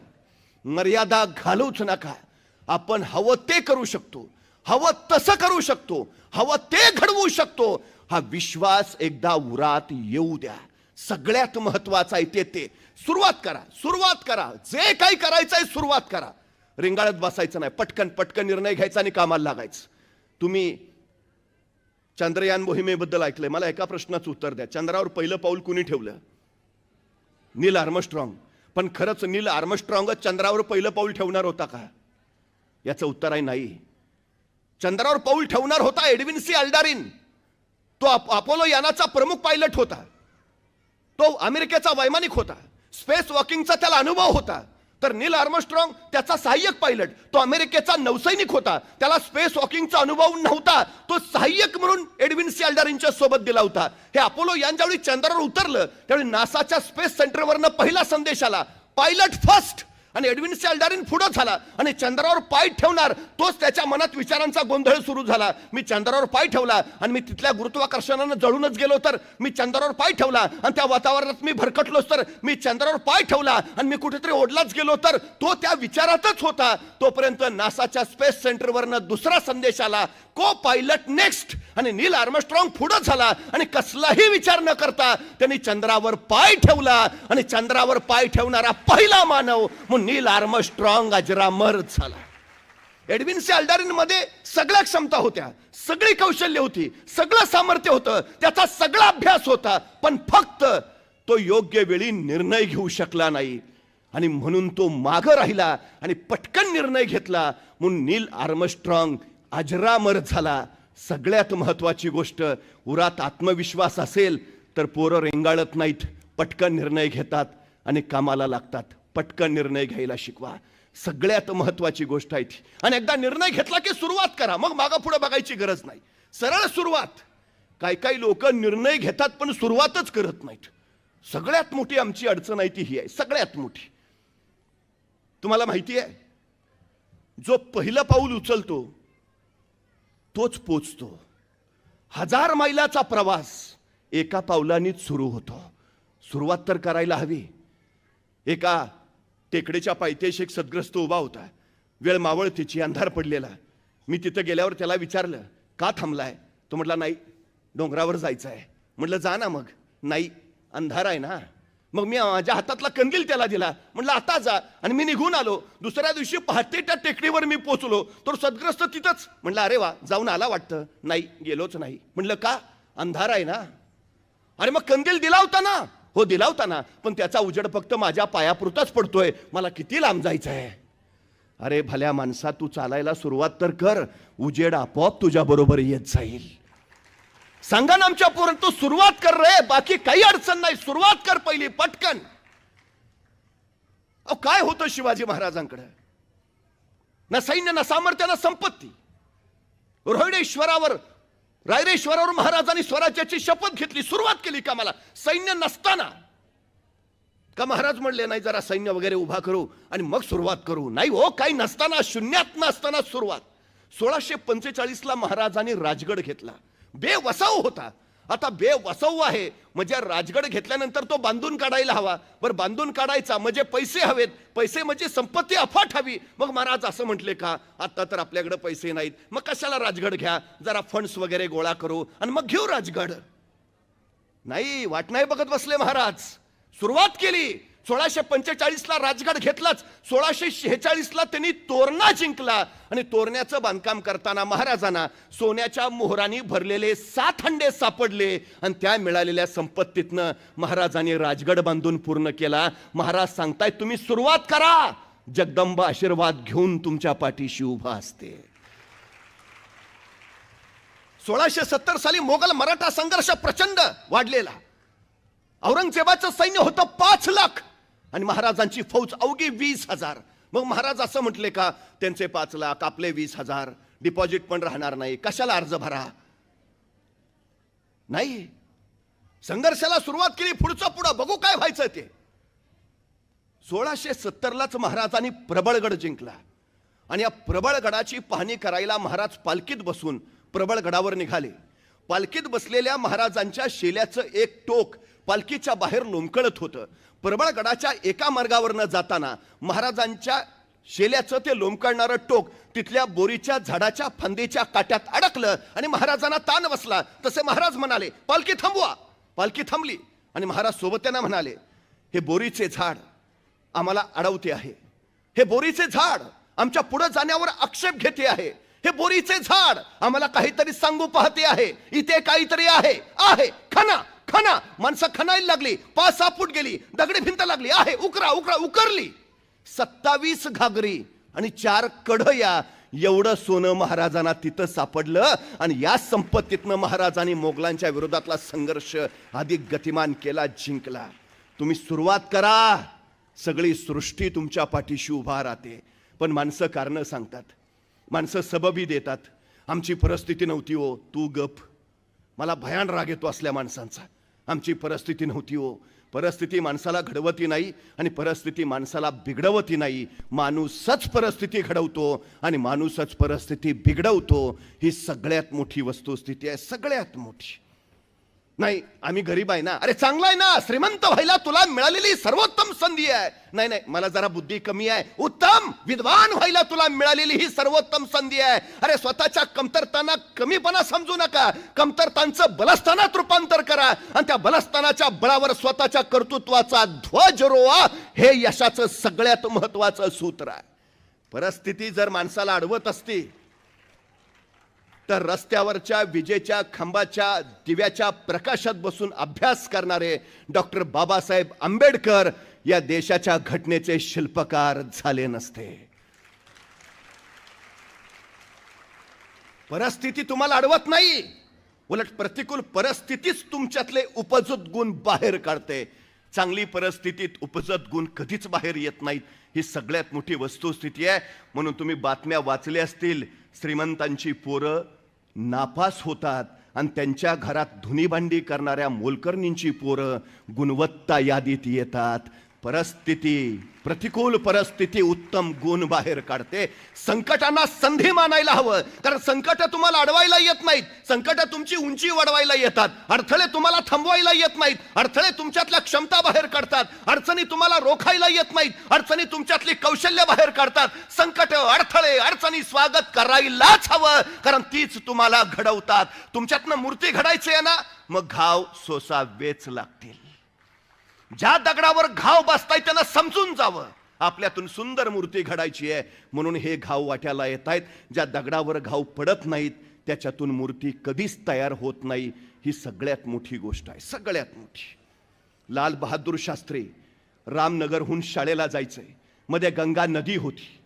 मर्यादा घालूच नका. आपण हवं ते करू शकतो, हवं तसं करू शकतो, हवं ते घडवू शकतो. हा विश्वास एकदा उरात येऊ द्या. सगळ्यात महत्वाचं आहे ते सुरुवात करा. जे काही करायचंय सुरुवात करा. रिंगाळत बसायचं नाही, पटकन निर्णय घ्यायचा आणि कामाला लागायचं. तुम्ही चंद्रयान मोहिमेबद्दल ऐकलंय, मला एका प्रश्नाचं उत्तर द्या. चंद्रावर पहिलं पाऊल कुणी ठेवलं? नील आर्मस्ट्रॉंग. पण खरंच नील आर्मस्ट्रॉंगच चंद्रावर पहिलं पाऊल ठेवणार होता का? याचं उत्तर आहे नाही. चंद्रावर पाऊल ठेवणार होता एडविन सी अल्डारिन. तो अपोलो यानाचा प्रमुख पायलट होता, तो अमेरिकेचा वैमानिक होता, स्पेस वॉकिंगचा त्याला अनुभव होता. तर नील आर्मस्ट्रॉंग त्याचा सहाय्यक पायलट, तो अमेरिकेचा नौसैनिक होता, त्याला स्पेस वॉकिंगचा अनुभव नव्हता. तो सहाय्यक म्हणून एडविन सी अल्डारिनच्या सोबत दिला होता. हे अपोलो यान ज्यावेळी चंद्रावर उतरलं त्यावेळी नासाच्या स्पेस सेंटरवरनं पहिला संदेश आला, पायलट फर्स्ट. आणि एडविन सी अल्डारिन पुढे झाला आणि चंद्रावर पाय ठेवणार, तोच त्याच्या मनात विचारांचा गोंधळ सुरू झाला. मी चंद्रावर पाय ठेवला आणि मी तिथल्या गुरुत्वाकर्षणानं जळूनच गेलो तर मी चंद्रावर पाय ठेवला आणि त्या वातावरणात मी भरकटलोच तर मी चंद्रावर पाय ठेवला आणि मी कुठेतरी ओढलाच गेलो तर. तो त्या विचारातच होता. तोपर्यंत नासाच्या स्पेस सेंटरवरनं दुसरा संदेश आला, को पायलट नेक्स्ट. आणि नील आर्मस्ट्रॉंग पुढे झाला आणि कसलाही विचार न करता त्यांनी चंद्रावर पाय ठेवला आणि चंद्रावर पाय ठेवणारा पहिला मानव नील आर्मस्ट्रॉंग अजरामर झाला. एडविन सी अल्डारिन मध्ये सगळ्या क्षमता होत्या, सगळी कौशल्य होती, सगळं सामर्थ्य होतं, त्याचा सगळा अभ्यास होता, पण फक्त तो योग्य वेळी निर्णय घेऊ शकला नाही आणि म्हणून तो मागं राहिला आणि पटकन निर्णय घेतला म्हणून नील आर्मस्ट्रॉंग अजरामर झाला. सगळ्यात महत्वाची गोष्ट, उरात आत्मविश्वास असेल तर पोरं रेंगाळत नाहीत, पटकन निर्णय घेतात आणि कामाला लागतात. पटकन निर्णय घ्यायला शिकवा, सगळ्यात महत्वाची गोष्ट आहे ती. आणि एकदा निर्णय घेतला की सुरुवात करा, मग मागं पुढे बघायची गरज नाही, सरळ सुरुवात. काही लोक निर्णय घेतात पण सुरुवातच करत नाहीत. सगळ्यात मोठी आमची अडचण आहे ती ही आहे, सगळ्यात मोठी. तुम्हाला माहिती आहे, जो पहिलं पाऊल उचलतो तोच पोचतो. 1000 मैलाचा प्रवास एका पावलानेच सुरू होतो. सुरुवात तर करायला हवी. एका टेकडीच्या पायथ्याशी एक सद्ग्रस्त उभा होता. वेळ मावळतीची, अंधार पडलेला. मी तिथं गेल्यावर त्याला विचारलं, का थांबलाय? तो म्हटला, नाही, डोंगरावर जायचं आहे. म्हटलं, जा ना मग. नाही, अंधार आहे ना. मग मी माझ्या हातातला कंदील त्याला दिला. म्हटलं, आता जा. आणि मी निघून आलो. दुसऱ्या दिवशी पहाटे त्या टेकडीवर मी पोचलो तर सद्ग्रस्त तिथंच. म्हटलं, अरे वा, जाऊन आला वाटतं. नाही, गेलोच नाही. म्हटलं, का? अंधार आहे ना. अरे मग कंदील दिला होता ना. हो, दिला होता ना, पण त्याचा उजेड फक्त माझ्या पायापुरताच पडतोय. मला किती लांब जायचं आहे. अरे भल्या माणसा, तू चालायला सुरुवात तर कर. उजेड आपोआप तुझ्या बरोबर येत जाईल. सांगा ना आमच्या पोरांनो, तू सुरुवात कर रे. बाकी काही अडचण नाही. सुरुवात कर पहिली, पटकन. अहो, काय होतं शिवाजी महाराजांकडे? ना सैन्य, ना सामर्थ्य, ना संपत्ती. रोहिडेश्वरावर, रायरेश्वरावर महाराजांनी स्वराज्याची शपथ घेतली. सुरुवात केली का? मला सैन्य नसताना का महाराज म्हणले, नाही, जरा सैन्य वगैरे उभा करू आणि मग सुरुवात करू? नाही हो, काही नसताना, शून्यात नसताना सुरुवात. 1645 ला महाराजांनी राजगड घेतला. बेवसाव होता. आता बेवसाव आहे म्हणजे राजगड घेतल्यानंतर तो बांधून काढायला हवा. बरं, बांधून काढायचा म्हणजे पैसे हवेत. पैसे म्हणजे संपत्ती अफाट हवी. मग महाराज असं म्हटले का, आता तर आपल्याकडे पैसे नाहीत, मग कशाला राजगड घ्या, जरा फंड्स वगैरे गोळा करू आणि मग घेऊ राजगड. नाही, वाट नाही बघत बसले महाराज. सुरुवात केली. 1645 ला राजगड घेतलाच. 1646 ला त्यांनी तोरणा जिंकला. आणि तोरण्याचं बांधकाम करताना महाराजांना सोन्याच्या मोहरांनी भरलेले 7 हंडे सापडले. आणि त्या मिळालेल्या संपत्तीतनं महाराजांनी राजगड बांधून पूर्ण केला. महाराज सांगतायत, तुम्ही सुरुवात करा. जगदंबा आशीर्वाद घेऊन तुमच्या पाठीशी उभा असते. 1670 साली मोगल मराठा संघर्ष प्रचंड वाढलेला. औरंगजेबाचं सैन्य होतं 5 लाख आणि महाराजांची फौज अवघी 20,000. मग महाराज असं म्हटले का, त्यांचे 5 लाख, आपले 20,000, डिपॉझिट पण राहणार नाही, कशाला अर्ज भरा? नाही, संघर्षाला सुरुवात केली. पुढं बघू काय व्हायचं ते. 1670 लाच महाराजांनी प्रबळगड जिंकला. आणि या प्रबळगडाची पाहणी करायला महाराज पालखीत बसून प्रबळगडावर निघाले. पालखीत बसलेल्या महाराजांच्या शेल्याचं एक टोक पालखीच्या बाहेर लोंबकळत होतं. प्रबळगडाच्या एका मार्गावरनं जाताना महाराजांच्या शेल्याचं ते लोंबकळणारं टोक तिथल्या बोरीच्या झाडाच्या फांदीच्या काट्यात अडकलं आणि महाराजांना ताण बसला. तसे महाराज म्हणाले, पालखी थांबवा. पालखी थांबली आणि महाराज सोबत्यांना म्हणाले, हे बोरीचे झाड आम्हाला अडवते आहे. हे बोरीचे झाड आमच्या पुढे जाण्यावर आक्षेप घेते आहे. हे बोरीचे झाड आम्हाला काहीतरी सांगू पाहते आहे. इथे काहीतरी आहे. आहे, खना खना. माणसं खणायला लागली. 5-6 फूट गेली. दगडी भिंत लागली. आहे, उकरा उकरा. उकरली. 27 घागरी आणि 4 कढया एवढं सोनं महाराजांना तिथं सापडलं. आणि या संपत्तीतनं महाराजांनी मोगलांच्या विरोधातला संघर्ष अधिक गतिमान केला, जिंकला. तुम्ही सुरुवात करा. सगळी सृष्टी तुमच्या पाठीशी उभा राहते. पण माणसं कारणं सांगतात, माणसं सबबी देतात. आमची परिस्थिती नव्हती हो. तू गप. मला भयान राग येतो असल्या माणसांचा. आमची परिस्थिती नव्हती हो. परिस्थिती माणसाला घडवती नाही आणि परिस्थिती माणसाला बिघडवती नाही. माणूसच परिस्थिती घडवतो आणि माणूसच परिस्थिती बिघडवतो. ही सगळ्यात मोठी वस्तुस्थिती आहे, सगळ्यात मोठी. नाही, आम्ही गरीब आहे ना. अरे चांगला आहे ना, श्रीमंत व्हायला तुला मिळालेली सर्वोत्तम संधी आहे. नाही नाही, मला जरा बुद्धी कमी आहे. उत्तम विद्वान व्हायला तुला मिळालेली ही सर्वोत्तम संधी आहे. अरे स्वतःच्या कमतरताना कमीपणा समजू नका. कमतरतांचं बलस्थानात रूपांतर करा आणि त्या बलस्थानाच्या बळावर स्वतःच्या कर्तृत्वाचा ध्वज रोवा. हे यशाचं सगळ्यात महत्वाचं सूत्र आहे. परिस्थिती जर माणसाला अडवत असते तर रस्त्यावरच्या विजेच्या खांबाच्या दिव्याच्या प्रकाशात बसून अभ्यास करणारे डॉक्टर बाबासाहेब आंबेडकर या देशाच्या घटनेचे शिल्पकार झाले नसते. परिस्थिती तुम्हाला अडवत नाही, उलट प्रतिकूल परिस्थितीच तुमच्यातले उपजत गुण बाहेर काढते. चांगली परिस्थितीत उपजत गुण कधीच बाहेर येत नाहीत. ही सगळ्यात मोठी वस्तुस्थिती आहे. म्हणून तुम्ही बातम्या वाचल्या असतील, श्रीमंतांची पोरं नापास होतात आणि त्यांच्या घरात धुनीभांडी करणाऱ्या मोलकरणींची पोरं गुणवत्ता यादीत येतात. प्रतिकूल परिस्थिती उत्तम गुण बाहेर काढते. संकटांना संधी मानायला हवं, कारण संकट तुम्हाला अडवायला येत नाहीत, संकट तुमची उंची वाढवायला येतात. अडथळे तुम्हाला थांबवायला येत नाहीत, अडथळे तुमच्यातल्या क्षमता बाहेर काढतात. अडचणी तुम्हाला रोखायला येत नाहीत, अडचणी तुमच्यातली कौशल्य बाहेर काढतात. संकट, अडथळे, अडचणी स्वागत करायलाच हवं, कारण तीच तुम्हाला घडवतात. तुमच्यातनं मूर्ती घडायची आहे ना, मग घाव सोसावेच लागतील. ज्या दगडावर घाव बसताय त्यांना समजून जावं आपल्यातून सुंदर मूर्ती घडायची आहे, म्हणून हे घाव वाट्याला येत आहेत. ज्या दगडावर घाव पडत नाहीत त्याच्यातून मूर्ती कधीच तयार होत नाही. ही सगळ्यात मोठी गोष्ट आहे, सगळ्यात मोठी. लाल बहादूर शास्त्री रामनगरहून शाळेला जायचे. मध्ये गंगा नदी होती,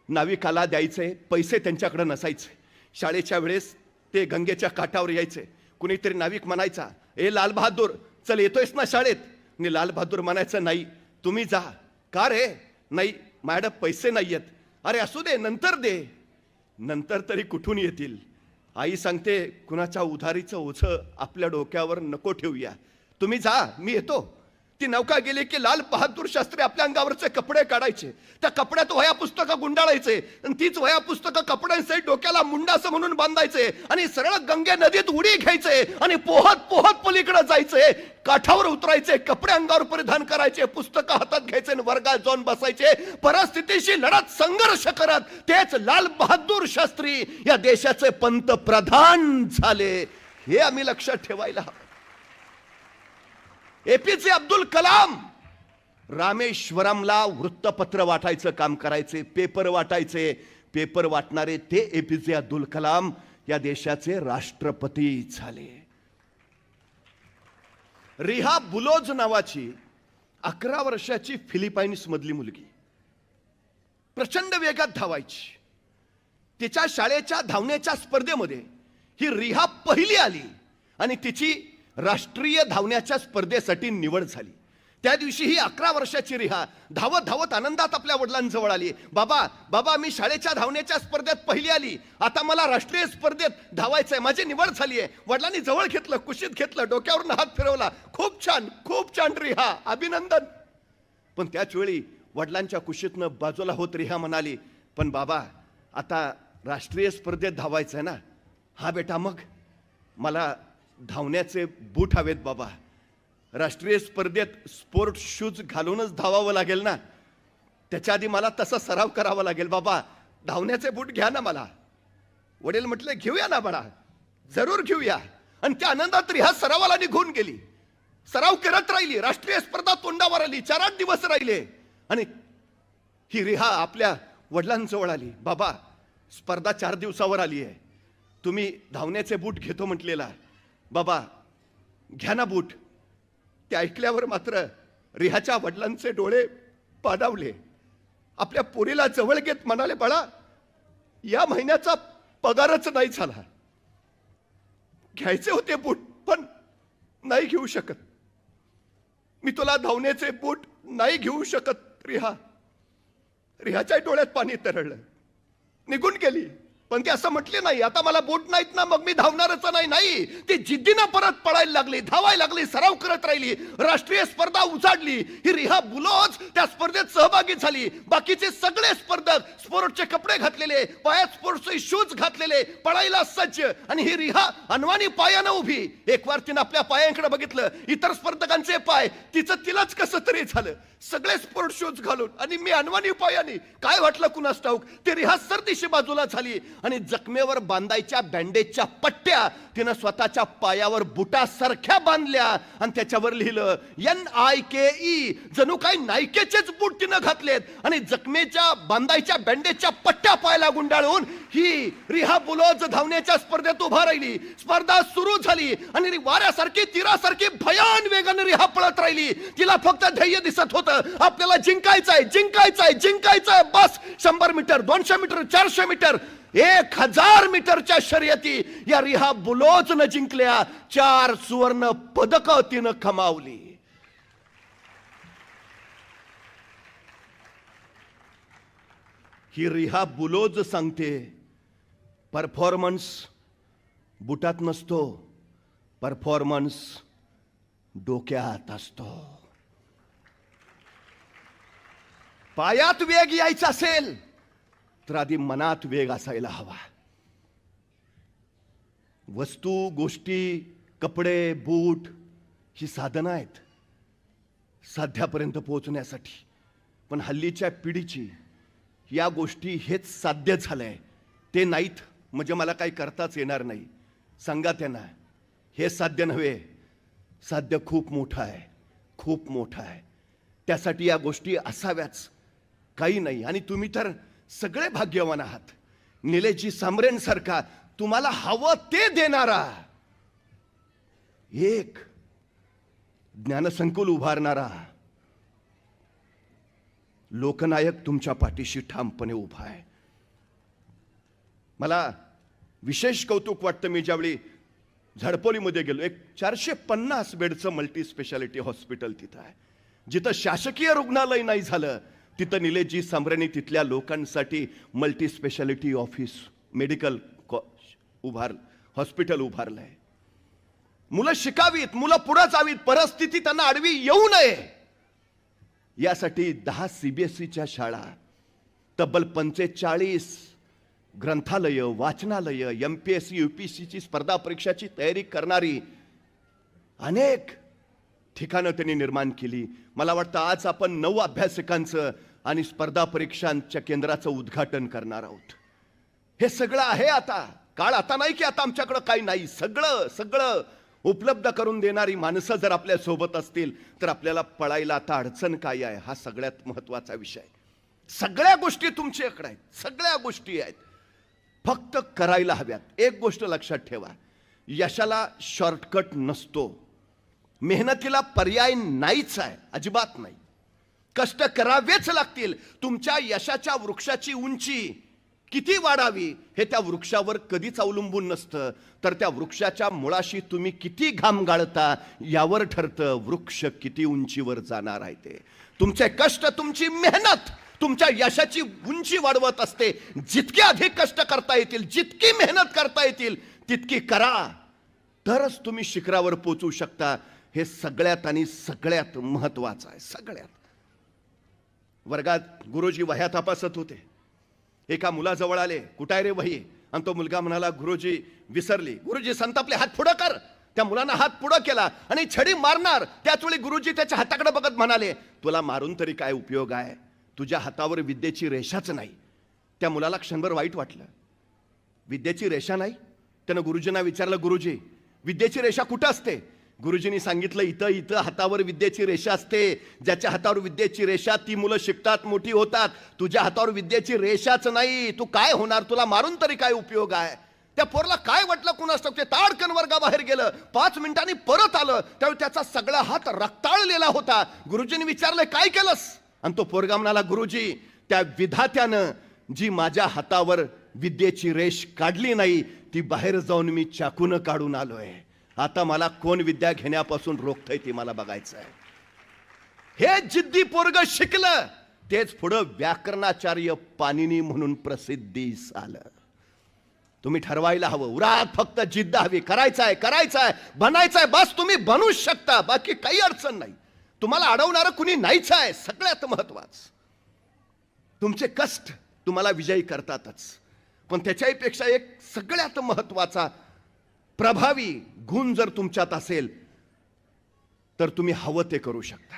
नाविकाला द्यायचे पैसे त्यांच्याकडे नसायचे. शाळेच्या वेळेस ते गंगेच्या काठावर यायचे. कुणीतरी नाविक म्हणायचा, ए लाल बहादूर चल येतोयस ना शाळेत? आणि लाल बहादूर म्हणायचं, नाही तुम्ही जा. का रे? नाही माझ्याकडे पैसे नाहीयेत. अरे असू दे नंतर दे. नंतर तरी कुठून येतील? आई सांगते, कुणाच्या उधारीचं ओझं आपल्या डोक्यावर नको ठेवूया, तुम्ही जा मी येतो. ती नौका गेली की लाल बहादूर शास्त्री आपल्या अंगावरचे कपडे काढायचे, त्या कपड्यात वह्या पुस्तकं गुंडाळायचे आणि तीच वह्या पुस्तकं कपड्यांसहित डोक्याला मुंडासं म्हणून बांधायचे आणि सरळ गंगे नदीत उडी घ्यायचे आणि पोहत पोहत पलीकडे जायचे. काठावर उतरायचे, कपडे अंगावर परिधान करायचे, पुस्तकं हातात घ्यायचे आणि वर्गात जाऊन बसायचे. परिस्थितीशी लढत संघर्ष करत तेच लाल बहादूर शास्त्री या देशाचे पंतप्रधान झाले. हे आम्ही लक्षात ठेवायला हवं. एपीजे अब्दुल कलाम रामेश्वरमला वृत्तपत्र वाटायचं काम करायचे, पेपर वाटायचे. पेपर वाटणारे ते एपीजे अब्दुल कलाम या देशाचे राष्ट्रपती झाले. रिहा बुलोज नावाची 11 वर्षाची फिलिपाईन्स मधली मुलगी प्रचंड वेगात धावायची. तिच्या शाळेच्या धावण्याच्या स्पर्धेमध्ये ही रिहा पहिली आली आणि तिची राष्ट्रीय धावण्याच्या स्पर्धेसाठी निवड झाली. त्या दिवशी ही 11 वर्षाची रिहा धावत धावत आनंदात आपल्या वडिलांजवळ आली. बाबा मी शाळेच्या धावण्याच्या स्पर्धेत पहिली आली, आता मला राष्ट्रीय स्पर्धेत धावायचंय, माझी निवड झाली आहे. वडिलांनी जवळ घेतलं, कुशीत घेतलं, डोक्यावरून हात फिरवला. खूप छान रिहा, अभिनंदन. पण त्याच वेळी वडिलांच्या कुशीतनं बाजूला होत रिहा म्हणाली, पण बाबा आता राष्ट्रीय स्पर्धेत धावायचंय ना. हा बेटा, मग मला धावण्याचे बूट हवेत बाबा. राष्ट्रीय स्पर्धेत स्पोर्ट शूज घालूनच धावावं लागेल ना, त्याच्या आधी मला तसा सराव करावा लागेल. बाबा धावण्याचे बूट घ्या ना मला. वडील म्हटले, घेऊया ना बाळा, जरूर घेऊया. आणि त्या आनंदात रिहा सरावाला निघून गेली. सराव करत राहिली, राष्ट्रीय स्पर्धा तोंडावर आली. 4-8 दिवस राहिले आणि ही रिहा आपल्या वडिलांजवळ आली. बाबा स्पर्धा 4 दिवसावर आली आहे, तुम्ही धावण्याचे बूट घेतो म्हटलेला, बाबा घ्या ना बूट. ते ऐकल्यावर मात्र रिहाच्या वडिलांचे डोळे पाणावले. आपल्या पोरीला जवळ घेत म्हणाले, बाळा या महिन्याचा पगारच नाही झाला, घ्यायचे होते बूट पण नाही घेऊ शकत. मी तुला धावण्याचे बूट नाही घेऊ शकत रिहा. रिहाच्या डोळ्यात पाणी तरळलं, निघून गेली. पण ती असं म्हटली नाही, आता मला बूट नाहीत ना मग मी धावणारच नाही. ती जिद्दीनं परत पळायला लागली, धावायला लागली, सराव करत राहिली. राष्ट्रीय स्पर्धा उजाडली. ही रिहा बुलोज त्या स्पर्धेत सहभागी झाली. बाकीचे सगळे स्पर्धक स्पोर्टचे कपडे घातलेले, पायात स्पोर्ट्सचे शूज घातलेले, पळायला सज्ज. आणि ही रिहा अनवाणी पायानं उभी. एक वार तिनं आपल्या पायांकडे बघितलं, इतर स्पर्धकांचे पाय, तिचं तिलाच कसं तरी झालं. सगळे स्पोर्ट शूज घालून आणि मी अनवाणी पायाने. काय वाटलं कुणास ठाऊक, ते रिहा सरदिशी बाजूला झाली आणि जखमेवर बांधायच्या बँडेजच्या पट्ट्या तिनं स्वतःच्या पायावर बुटासारख्या बांधल्या आणि त्याच्यावर लिहिलं NIKE. जणू काही नायकेचेच बूट तिनं घातलेत आणि जखमेच्या बांधायच्या बँडेजच्या पट्ट्या पायाला गुंडाळून ही रिहा बुलोज धावण्याच्या स्पर्धेत उभा राहिली. स्पर्धा सुरू झाली आणि वाऱ्यासारखी तीरासारखी भयान वेगाने रिहा पळत राहिली. तिला फक्त ध्येय दिसत होतं, आपल्याला जिंकायचंय. बस 100 मीटर, 200 मीटर, 400 मीटर, 1000 मीटरच्या शर्यती या रिहा बुलोजनं जिंकल्या. 4 सुवर्ण पदक तिनं कमावली. ही रिहा बुलोज सांगते, परफॉर्मन्स बुटात नसतो, परफॉर्मन्स डोक्यात असतो. पायात वेग यायचा असेल तर आधी मनात वेग असायला हवा. वस्तू, गोष्टी, कपडे, बूट ही साधनं आहेत साध्यापर्यंत पोहोचण्यासाठी. पण हल्लीच्या पिढीची या गोष्टी हेच साध्य झालंय, ते नाहीत म्हणजे मला काही करताच येणार नाही. सांगा त्यांना हे साध्य नव्हे, साध्य खूप मोठं आहे, खूप मोठं आहे. त्यासाठी या गोष्टी असाव्याच, काही नाही. आणि तुम्ही तर सगळे भाग्यवान आहात. निलेशजी सांबरेंसारखा तुम्हाला हवं ते देणारा एक ज्ञानसंकुल उभारणारा लोकनायक तुमच्या पाठीशी ठामपणे उभा आहे. मला विशेष कौतुक वाटतं, मी ज्यावेळी झडपोलीमध्ये गेलो, एक 450 बेडचं मल्टी स्पेशालिटी हॉस्पिटल तिथं आहे. जिथं शासकीय रुग्णालय नाही झालं तिथं निलेशजी सांबरेंनी तिथल्या लोकांसाठी multi speciality office, medical hospital उभारलंय. मुलं शिकावीत, मुलं पुढे जावीत, परिस्थिती त्यांना आडवी येऊ नये यासाठी 10 CBSEच्या शाळा, तब्बल 45 ग्रंथालय, वाचनालय, MPSC UPSCची स्पर्धा परीक्षाची तयारी करणारी अनेक ठिकाणं त्यांनी निर्माण केली. मला वाटतं आज आपण 9 अभ्यासकांचं आणि स्पर्धा परीक्षांच्या केंद्राचं उद्घाटन करणार आहोत. हे सगळं आहे. आता काळ आता नाही की आता आमच्याकडे काही नाही, सगळं सगळं उपलब्ध करून देणारी माणसं जर आपल्या सोबत असतील तर आपल्याला पळायला आता अडचण काय आहे, हा सगळ्यात महत्वाचा विषय. सगळ्या गोष्टी तुमच्याकडे आहेत, सगळ्या गोष्टी आहेत, फक्त करायला हव्यात. एक गोष्ट लक्षात ठेवा, यशाला शॉर्टकट नसतो, मेहनतीला पर्याय नाहीच आहे, अजिबात नाही. कष्ट करावेच लागतील. तुमच्या यशाच्या वृक्षाची उंची किती वाढावी हे त्या वृक्षावर कधीच अवलंबून नसतं, तर त्या वृक्षाच्या मुळाशी तुम्ही किती घाम गाळता यावर ठरतं वृक्ष किती उंचीवर जाणार आहे ते. तुमचे कष्ट, तुमची मेहनत तुमच्या यशाची उंची वाढवत असते. जितके अधिक कष्ट करता येतील, जितकी मेहनत करता येतील तितकी करा, तरच तुम्ही शिखरावर पोहोचू शकता. हे सगळ्यात आणि सगळ्यात महत्वाचं आहे. सगळ्यात. वर्गात गुरुजी वह्या तपासत होते. एका मुलाजवळ आले, कुठाय रे वही? आणि तो मुलगा म्हणाला, गुरुजी विसरली. गुरुजी संतापले, हात पुढं कर. त्या मुलानं हात पुढं केला आणि छडी मारणार त्याच वेळी गुरुजी त्याच्या हाताकडे बघत म्हणाले, तुला मारून तरी काय उपयोग आहे, तुझ्या हातावर विद्येची रेषाच नाही. त्या मुलाला क्षणभर वाईट वाटलं. विद्येची रेषा नाही? त्यानं गुरुजींना विचारलं, गुरुजी विद्येची रेषा कुठं असते? गुरुजींनी सांगितलं, इथं इथं हातावर विद्येची रेषा असते. ज्याच्या हातावर विद्येची रेषा ती मुलं शिकतात, मोठी होतात. तुझ्या हातावर विद्येची रेषाच नाही, तू काय होणार, तुला मारून तरी काय उपयोग आहे? त्या पोरला काय वाटलं कुणास ठाऊक, ते ताडकन वर्गाबाहेर गेलं. 5 मिनिटांनी परत आलं, त्यावेळी त्याचा सगळा हात रक्ताळलेला होता. गुरुजींनी विचारलं, काय केलंस? आणि तो पोरगा म्हणाला, गुरुजी त्या विधात्यानं जी माझ्या हातावर विद्येची रेष काढली नाही ती बाहेर जाऊन मी चाकून काढून आलोय. आता मला कोण विद्या घेण्यापासून रोखतंय ते मला बघायचं आहे. हे जिद्दी पोरग शिकलं, तेच पुढं व्याकरणाचार्य पाणिनी म्हणून प्रसिद्धीस आलं. तुम्ही ठरवायला हवं, उरात फक्त जिद्द हवी. करायचंय, करायचंय, बनायचंय, बस तुम्ही बनूच शकता, बाकी काही अडचण नाही. तुम्हाला अडवणारं कुणी नाहीच आहे. सगळ्यात महत्वाचं, तुमचे कष्ट तुम्हाला विजयी करतातच, पण त्याच्यापेक्षा एक सगळ्यात महत्वाचा प्रभावी गुण जर तुमच्यात असेल तर तुम्ही हवं ते करू शकता.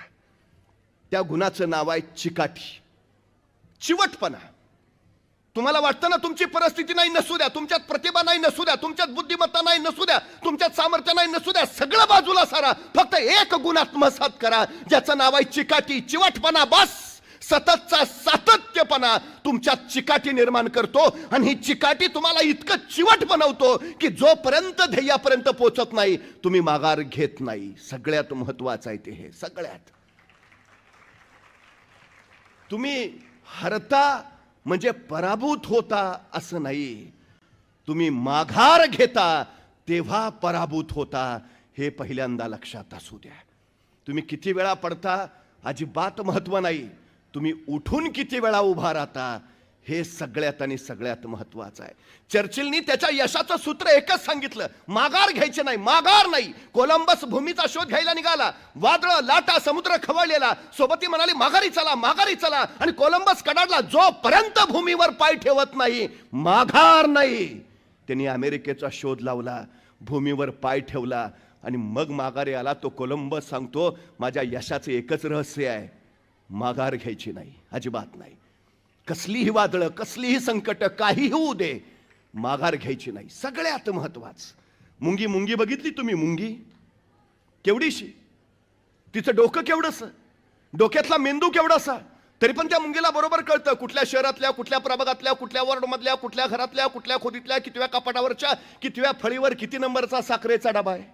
त्या गुणाचं नाव आहे चिकाटी, चिवटपणा. तुम्हाला वाटतं ना तुमची परिस्थिती नाही नसू द्या, तुमच्यात प्रतिभा नाही नसू द्या, तुमच्यात बुद्धिमत्ता नाही नसू द्या, तुमच्यात सामर्थ्य नाही नसू द्या, सगळं बाजूला सारा, फक्त एक गुण आत्मसात करा ज्याचं नाव आहे चिकाटी, चिवटपणा. बस सततचा सातत्यपणा तुमच्यात चिकाटी निर्माण करतो आणि ही चिकाटी तुम्हाला इतकं चिवट बनवतो की जोपर्यंत ध्येयापर्यंत पोहोचत नाही तुम्ही माघार घेत नाही. सगळ्यात महत्वाचं आहे ते. हे सगळ्यात तुम्ही हरता म्हणजे पराभूत होता असं नाही, तुम्ही माघार घेता तेव्हा पराभूत होता, हे पहिल्यांदा लक्षात असू द्या. तुम्ही किती वेळा पडता अजिबात महत्व नाही, तुम्ही उठून किती वेळा उभा राहता हे सगळ्यात आणि सगळ्यात महत्वाचं आहे. चर्चिलनी त्याच्या यशाचं सूत्र एकच सांगितलं, माघार घ्यायचे नाही, माघार नाही. कोलंबस भूमीचा शोध घ्यायला निघाला, वादळ, लाटा, समुद्र खवळलेला, सोबती म्हणाली माघारी चला, माघारी चला. आणि कोलंबस कडाडला, जोपर्यंत भूमीवर पाय ठेवत नाही माघार नाही. त्यांनी अमेरिकेचा शोध लावला, भूमीवर पाय ठेवला आणि मग माघारी आला. तो कोलंबस सांगतो, माझ्या यशाचं एकच रहस्य आहे, माघार घ्यायची नाही, अजिबात नाही. कसलीही वादळं, कसलीही संकट, काहीही होऊ दे, माघार घ्यायची नाही. सगळ्यात महत्वाचं. मुंगी बघितली तुम्ही? मुंगी केवढीशी, तिचं डोकं केवढंसं, डोक्यातला मेंदू केवढासा, तरी पण त्या मुंगीला बरोबर कळतं कुठल्या शहरातल्या, कुठल्या प्रभागातल्या, कुठल्या वॉर्डमधल्या, कुठल्या घरातल्या, कुठल्या खोलीतल्या, कितव्या कपाटावरच्या, कितव्या फळीवर किती नंबरचा साखरेचा डबा आहे.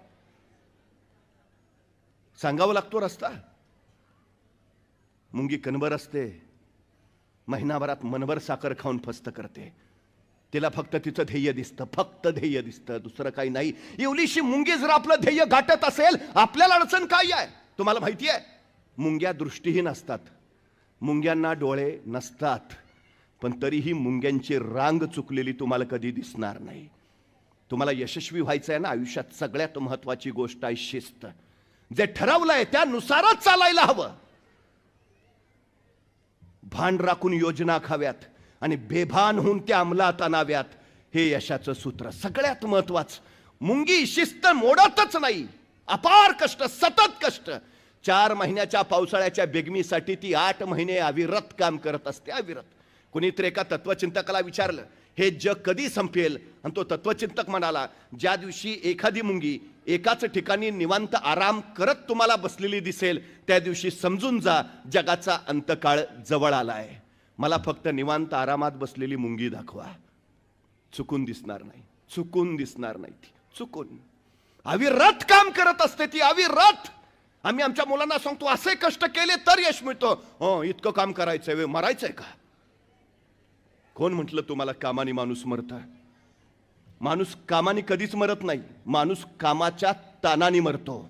सांगावं लागतो रस्ता. मुंगी कणभर असते, महिनाभरात मनभर साखर खाऊन फस्त करते. तिला फक्त तिचं ध्येय दिसतं, फक्त ध्येय दिसतं, दुसरं काही नाही. एवढीशी मुंगी जर आपलं ध्येय गाठत असेल, आपल्याला अडचण काय आहे? तुम्हाला माहिती आहे, मुंग्या दृष्टीहीन असतात, मुंग्यांना डोळे नसतात, पण तरीही मुंग्यांची रांग चुकलेली तुम्हाला कधी दिसणार नाही. तुम्हाला यशस्वी व्हायचं आहे ना आयुष्यात, सगळ्यात महत्वाची गोष्ट आहे शिस्त. जे ठरवलंय त्यानुसारच चालायला हवं. भान राखून योजना आखाव्यात आणि बेभान होऊन त्या अंमलात आणाव्यात, हे यशाचं सूत्र. सगळ्यात महत्वाचं, मुंगी शिस्त मोडतच नाही. अपार कष्ट, सतत कष्ट. 4 महिन्याच्या पावसाळ्याच्या बेगमीसाठी ती 8 महिने अविरत काम करत असते, अविरत. कुणीतरी एका तत्वचिंतकाला विचारलं, हे जग कधी संपेल? आणि तो तत्वचिंतक म्हणाला, ज्या दिवशी एखादी मुंगी एकाच ठिकाणी निवांत आराम करत तुम्हाला बसलेली दिसेल, त्या दिवशी समजून जा जगाचा अंतकाळ जवळ आलाय. मला फक्त निवांत आरामात बसलेली मुंगी दाखवा. चुकून दिसणार नाही, चुकून दिसणार नाही, ती चुकून अविरत काम करत असते, ती अविरत. आम्ही आमच्या मुलांना सांगतो, असे कष्ट केले तर यश मिळतो. हो, इतकं काम करायचंय, मरायचंय का? कोण म्हटलं तुम्हाला कामाने माणूस मरता? माणूस कामाने कधीच मरत नाही, माणूस कामाच्या ताणाने मरतो.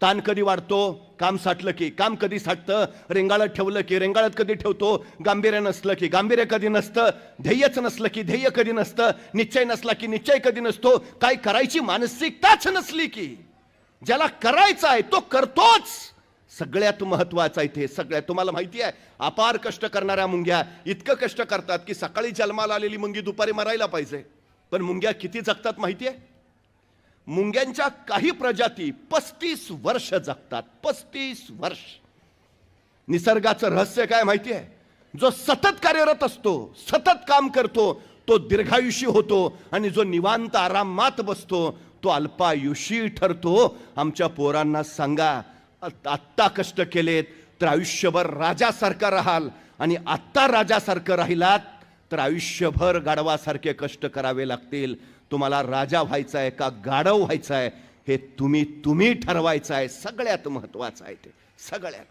ताण कधी वाढतो? काम साठलं की. काम कधी साठतं? रेंगाळत ठेवलं की. रेंगाळत कधी ठेवतो? गांभीर्य नसलं की. गांभीर्य कधी नसतं? ध्येयच नसलं की. ध्येय कधी नसतं? निश्चय नसला की निश्चय कधी नसतो? काय करायची मानसिकताच नसली की. ज्याला करायचं आहे तो करतोच. सगळ्यात महत्वाचं आहे ते. सगळ्यात तुम्हाला माहिती आहे, अपार कष्ट करणाऱ्या मुंग्या इतकं कष्ट करतात की सकाळी जन्माला आलेली मुंगी दुपारी मरायला पाहिजे, पण मुंग्या किती जगतात माहिती आहे? मुंग्यांच्या काही प्रजाती 35 वर्ष जगतात. 35 वर्ष. निसर्गाचं रहस्य काय माहिती आहे? जो सतत कार्यरत असतो, सतत काम करतो, तो दीर्घायुषी होतो, आणि जो निवांत आरामात बसतो तो अल्पायुषी ठरतो. आमच्या पोरांना सांगा, आत्ता कष्ट केलेत तर आयुष्यभर राजासारखा राहाल, आणि आत्ता राजासारखं राहिलात तर आयुष्यभर गाढवासारखे कष्ट करावे लागतील. तुम्हाला राजा व्हायचा आहे का गाढव व्हायचा आहे, हे तुम्ही ठरवायचं आहे. सगळ्यात महत्वाचं आहे ते. सगळ्यात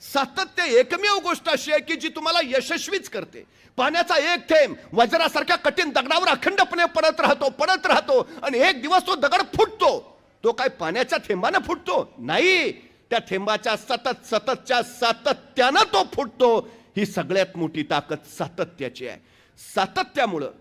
सातत्य एकमेव गोष्ट अशी आहे की जी तुम्हाला यशस्वीच करते. पाण्याचा एक थेंब वज्रासारख्या कठीण दगडावर अखंडपणे पडत राहतो, आणि एक दिवस तो दगड फुटतो. तो काय पाण्याच्या थेंबाने फुटतो? नाही, त्या थेंबाच्या सततच्या सातत्यानं तो फुटतो. ही सगळ्यात मोठी ताकद सातत्याची आहे. सातत्यामुळं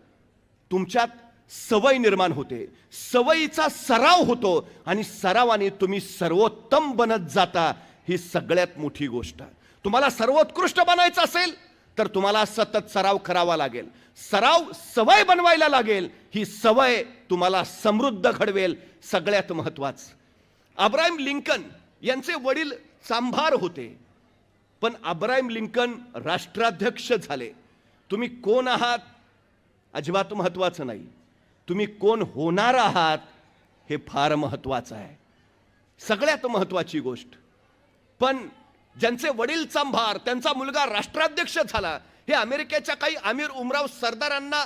तुमच्यात सवय निर्माण होते, सवयीचा सराव होतो, आणि सरावाने तुम्ही सर्वोत्तम बनत जाता. ही सगळ्यात मोठी गोष्ट. तुम्हाला सर्वोत्कृष्ट बनायचं असेल तर तुम्हाला सतत सराव करावा लागेल. सराव सवय बनवायला लागेल. ही सवय तुम्हाला समृद्ध घडवेल. सगळ्यात महत्वाचं, अब्राहम लिंकन यांचे वडील चांभार होते, पण अब्राहम लिंकन राष्ट्राध्यक्ष झाले. तुम्ही कोण आहात अजिबात महत्वाचं नाही, तुम्ही कोण होणार आहात हे फार महत्वाचं आहे. सगळ्यात महत्वाची गोष्ट. पण ज्यांचे वडील चांभार, त्यांचा मुलगा राष्ट्राध्यक्ष झाला, हे अमेरिकेच्या काही आमिर उमराव सरदारांना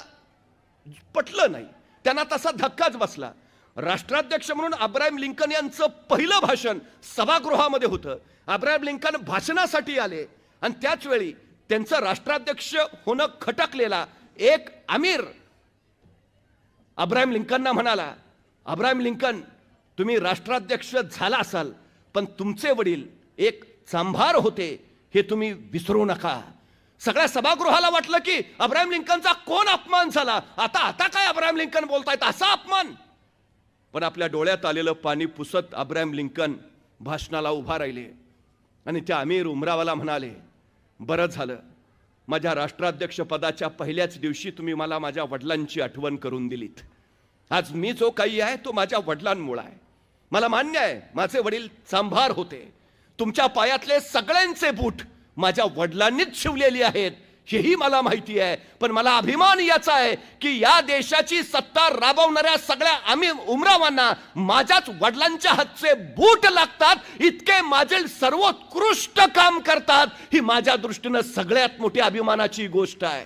पटलं नाही. त्यांना तसा धक्काच बसला. राष्ट्राध्यक्ष म्हणून अब्राहम लिंकन यांचं पहिलं भाषण सभागृहामध्ये होतं. अब्राहम लिंकन भाषणासाठी आले, आणि त्याच वेळी त्यांचं राष्ट्राध्यक्ष होणं खटकलेला एक आमिर अब्राहम लिंकनना म्हणाला, अब्राहम लिंकन, तुम्ही राष्ट्राध्यक्ष झाला असाल, पण तुमचे वडील एक चांभार होते, हे तुम्ही विसरू नका. सगळ्या सभागृहाला वाटलं की अब्राहम लिंकनचा कोण अपमान झाला, आता आता काय अब्राहम लिंकन बोलतायत असा अपमान. पण आपल्या डोळ्यात आलेलं पाणी पुसत अब्राहम लिंकन भाषणाला उभा राहिले आणि त्या अमीर उमरावाला म्हणाले, बरं झालं माझ्या राष्ट्राध्यक्ष पदाच्या पहिल्याच दिवशी तुम्ही मला माझ्या वडिलांची आठवण करून दिलीत. आज मी जो काही आहे तो माझ्या वडिलांमुळे आहे. मला मान्य आहे माझे वडील चांभार होते, तुमच्या पायातले सगळ्यांचे बूट माझ्या वडिलांनीच शिवलेली आहेत हेही मला माहिती आहे. पण मला अभिमान याचा आहे की या देशाची सत्ता राबवणाऱ्या सगळ्या आम्ही उमरावांना माझ्याच वडिलांच्या हातचे बूट लागतात, इतके माझे सर्वोत्कृष्ट काम करतात. ही माझ्या दृष्टीनं सगळ्यात मोठी अभिमानाची गोष्ट आहे.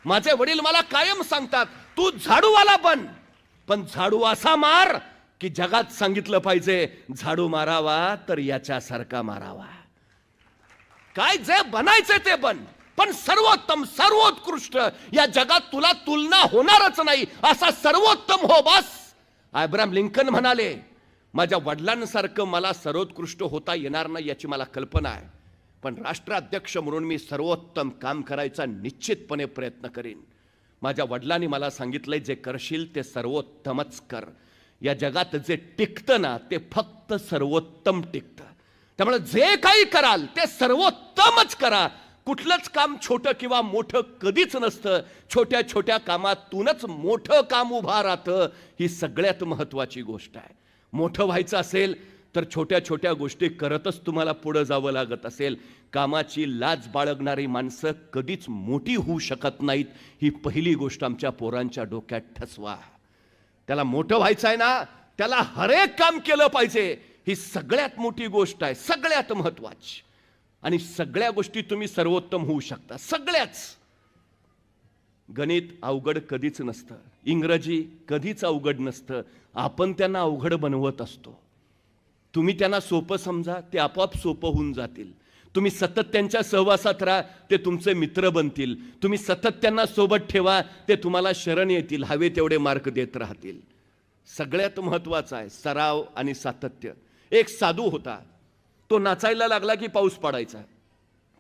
माझे वडील मला कायम सांगतात, तू झाडूवाला बन, पण झाडू असा मार की जगात सांगितलं पाहिजे झाडू मारावा तर याच्यासारखा मारावा. काय जे बनायचे ते बन, पण सर्वोत्तम सर्वोत्कृष्ट, या जगात तुला तुलना होणारच नाही असा सर्वोत्तम हो बस. अब्राहम लिंकन म्हणाले, माझ्या वडिलांसारखं मला सर्वोत्कृष्ट होता येणार नाही याची मला कल्पना आहे, पण राष्ट्राध्यक्ष म्हणून मी सर्वोत्तम काम करायचा निश्चितपणे प्रयत्न करीन. माझ्या वडिलांनी मला सांगितलंय, जे करशील ते सर्वोत्तमच कर. या जगात जे टिकतं ना ते फक्त सर्वोत्तम टिकतं. त्यामुळे जे काही कराल ते सर्वोत्तमच करा. कुठलंच काम छोटं किंवा मोठं कधीच नसतं. छोट्या छोट्या कामातूनच मोठं काम उभा राहतं. ही सगळ्यात महत्वाची गोष्ट आहे. मोठं व्हायचं असेल तर छोट्या छोट्या गोष्टी करतच तुम्हाला पुढे जावं लागत असेल. कामाची लाज बाळगणारी माणसं कधीच मोठी होऊ शकत नाहीत. ही पहिली गोष्ट आमच्या पोरांच्या डोक्यात ठसवा. त्याला मोठं व्हायचं आहे ना, त्याला हरेक काम केलं पाहिजे. ही सगळ्यात मोठी गोष्ट आहे, सगळ्यात महत्वाची. आणि सगळ्या गोष्टी तुम्ही सर्वोत्तम होऊ शकता, सगळ्याच. गणित अवघड कधीच नसतं, इंग्रजी कधीच अवघड नसतं, आपण त्यांना अवघड बनवत असतो. तुम्ही त्यांना सोपं समजा, ते आपोआप सोपं होऊन जातील. तुम्ही सतत त्यांच्या सहवासात राहा, ते तुमचे मित्र बनतील. तुम्ही सतत त्यांना सोबत ठेवा, ते तुम्हाला शरण येतील, हवे तेवढे मार्क देत राहतील. सगळ्यात महत्वाचं आहे सराव आणि सातत्य. एक साधू होता, तो नाचायला लागला की पाऊस पडायचा.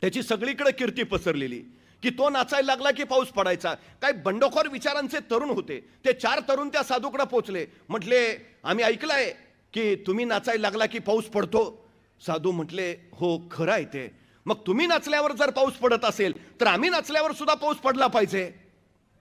त्याची सगळीकडे कीर्ती पसरलेली की तो नाचायला लागला की पाऊस पडायचा. काय बंडखोर विचारांचे तरुण होते, ते 4 तरुण त्या साधूकडे पोहोचले. म्हटले, आम्ही ऐकलंय की तुम्ही नाचायला लागला की पाऊस पडतो. साधू म्हटले, हो खरं आहे ते. मग तुम्ही नाचल्यावर जर पाऊस पडत असेल तर आम्ही नाचल्यावर सुद्धा पाऊस पडला पाहिजे.